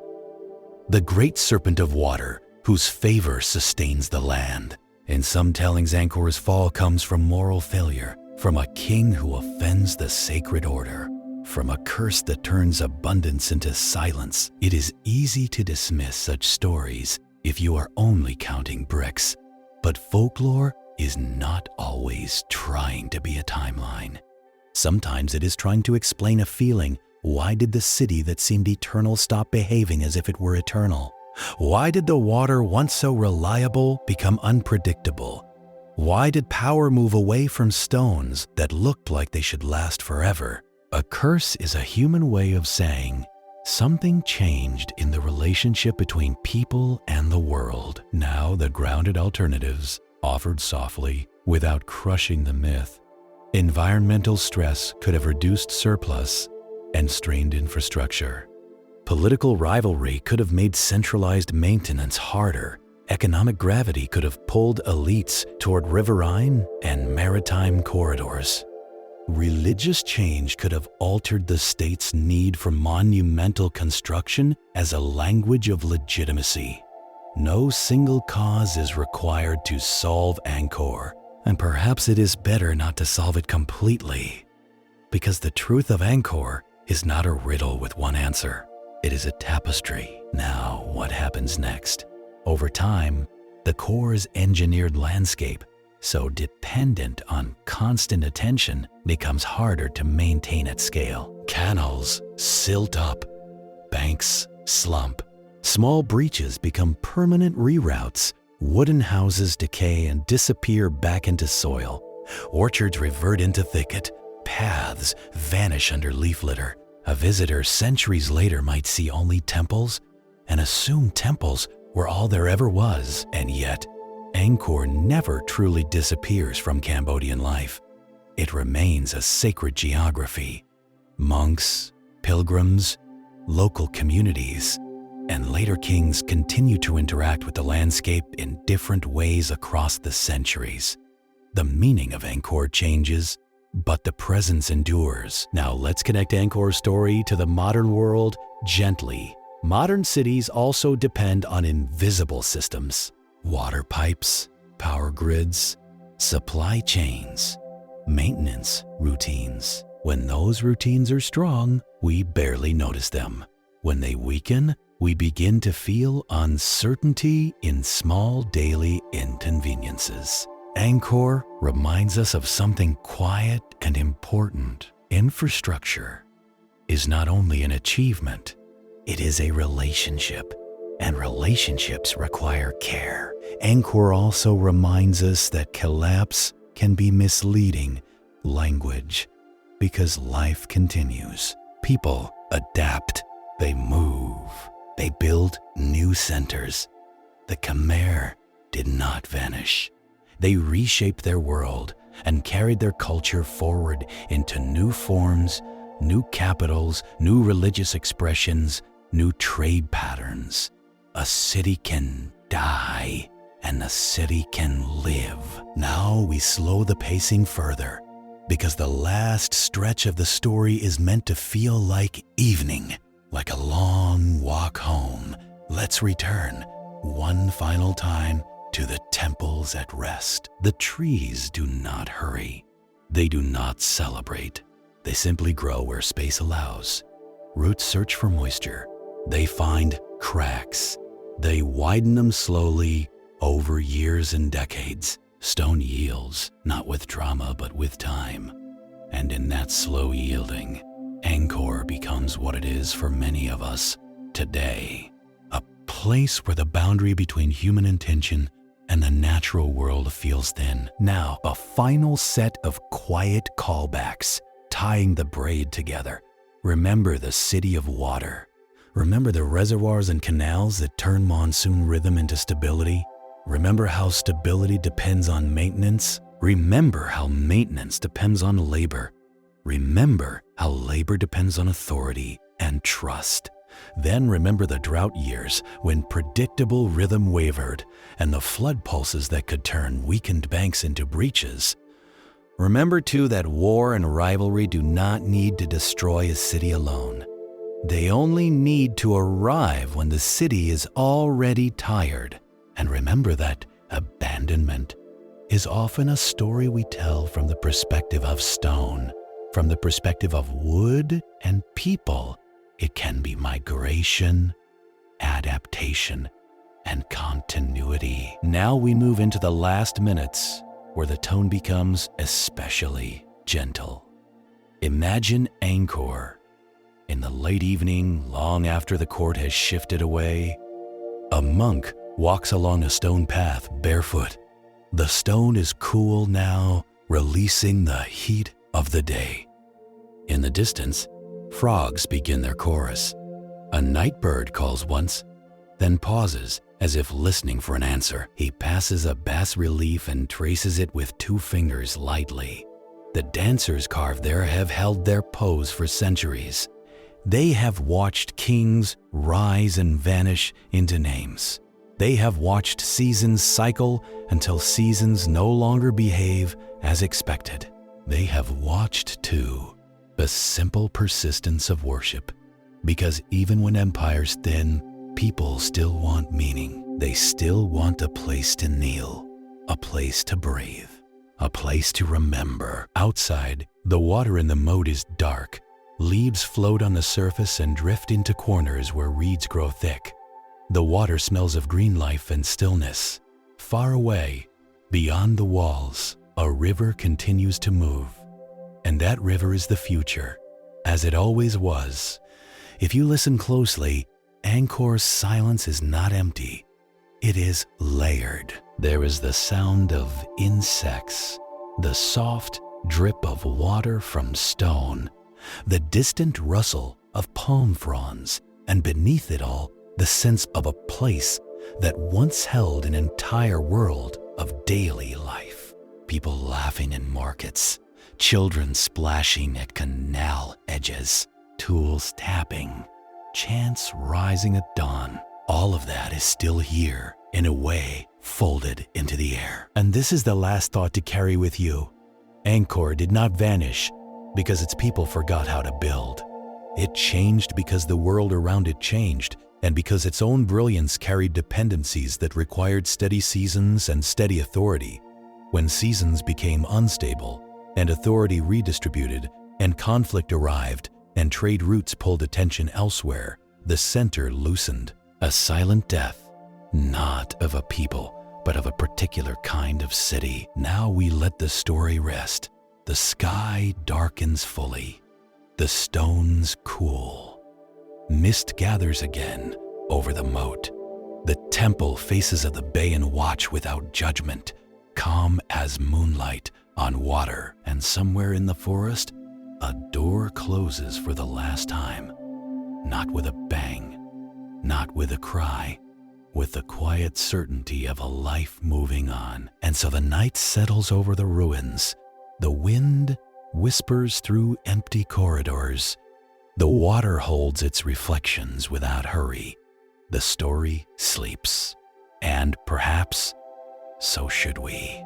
the great serpent of water whose favor sustains the land. In some tellings, Angkor's fall comes from moral failure, from a king who offends the sacred order, from a curse that turns abundance into silence. It is easy to dismiss such stories if you are only counting bricks, but folklore is not always trying to be a timeline. Sometimes it is trying to explain a feeling. Why did the city that seemed eternal stop behaving as if it were eternal? Why did the water once so reliable become unpredictable? Why did power move away from stones that looked like they should last forever? A curse is a human way of saying something changed in the relationship between people and the world. Now the grounded alternatives, offered softly without crushing the myth. Environmental stress could have reduced surplus and strained infrastructure. Political rivalry could have made centralized maintenance harder Economic gravity could have pulled elites toward riverine and maritime corridors. Religious change could have altered the state's need for monumental construction as a language of legitimacy. No single cause is required to solve Angkor, and perhaps it is better not to solve it completely, because the truth of Angkor is not a riddle with one answer. It is a tapestry. Now, what happens next? Over time, the Kor's engineered landscape, so dependent on constant attention, becomes harder to maintain at scale. Canals silt up, banks slump, small breaches become permanent reroutes, wooden houses decay and disappear back into soil, orchards revert into thicket, paths vanish under leaf litter. A visitor centuries later might see only temples and assume temples were all there ever was, and yet Angkor never truly disappears from Cambodian life. It remains a sacred geography. Monks, pilgrims, local communities, and later kings continue to interact with the landscape in different ways across the centuries. The meaning of Angkor changes, but the presence endures. Now let's connect Angkor's story to the modern world gently. Modern cities also depend on invisible systems: water pipes, power grids, supply chains, maintenance routines. When those routines are strong, we barely notice them. When they weaken, we begin to feel uncertainty in small daily inconveniences. Angkor reminds us of something quiet and important. Infrastructure is not only an achievement, it is a relationship, and relationships require care. Angkor also reminds us that collapse can be misleading language because life continues. People adapt, they move, they build new centers. The Khmer did not vanish. They reshaped their world and carried their culture forward into new forms, new capitals, new religious expressions, new trade patterns. A city can die and a city can live. Now we slow the pacing further because the last stretch of the story is meant to feel like evening, like a long walk home. Let's return one final time to the temples at rest. The trees do not hurry. They do not celebrate. They simply grow where space allows. Roots search for moisture. They find cracks. They widen them slowly over years and decades. Stone yields, not with drama, but with time. And in that slow yielding, Angkor becomes what it is for many of us today. A place where the boundary between human intention and the natural world feels thin. Now, a final set of quiet callbacks, tying the braid together. Remember the city of water. Remember the reservoirs and canals that turn monsoon rhythm into stability. Remember how stability depends on maintenance. Remember how maintenance depends on labor. Remember how labor depends on authority and trust. Then remember the drought years when predictable rhythm wavered and the flood pulses that could turn weakened banks into breaches. Remember too that war and rivalry do not need to destroy a city alone. They only need to arrive when the city is already tired. And remember that abandonment is often a story we tell from the perspective of stone, from the perspective of wood and people. It can be migration, adaptation, and continuity. Now we move into the last minutes where the tone becomes especially gentle. Imagine Angkor. In the late evening, long after the court has shifted away, a monk walks along a stone path barefoot. The stone is cool now, releasing the heat of the day. In the distance, frogs begin their chorus. A night bird calls once, then pauses as if listening for an answer. He passes a bas-relief and traces it with 2 fingers lightly. The dancers carved there have held their pose for centuries. They have watched kings rise and vanish into names. They have watched seasons cycle until seasons no longer behave as expected. They have watched, too, the simple persistence of worship. Because even when empires thin, people still want meaning. They still want a place to kneel, a place to breathe, a place to remember. Outside, the water in the moat is dark. Leaves float on the surface and drift into corners where reeds grow thick. The water smells of green life and stillness. Far away, beyond the walls, a river continues to move. And that river is the future, as it always was. If you listen closely, Angkor's silence is not empty. It is layered. There is the sound of insects, the soft drip of water from stone, the distant rustle of palm fronds, and beneath it all, the sense of a place that once held an entire world of daily life. People laughing in markets, children splashing at canal edges, tools tapping, chants rising at dawn. All of that is still here, in a way folded into the air. And this is the last thought to carry with you. Angkor did not vanish because its people forgot how to build. It changed because the world around it changed, and because its own brilliance carried dependencies that required steady seasons and steady authority. When seasons became unstable, and authority redistributed, and conflict arrived, and trade routes pulled attention elsewhere, the center loosened. A silent death, not of a people, but of a particular kind of city. Now we let the story rest. The sky darkens fully. The stones cool. Mist gathers again over the moat. The temple faces of the bay and watch without judgment, calm as moonlight on water. And somewhere in the forest, a door closes for the last time. Not with a bang, not with a cry, with the quiet certainty of a life moving on. And so the night settles over the ruins. The wind whispers through empty corridors. The water holds its reflections without hurry. The story sleeps. And perhaps so should we.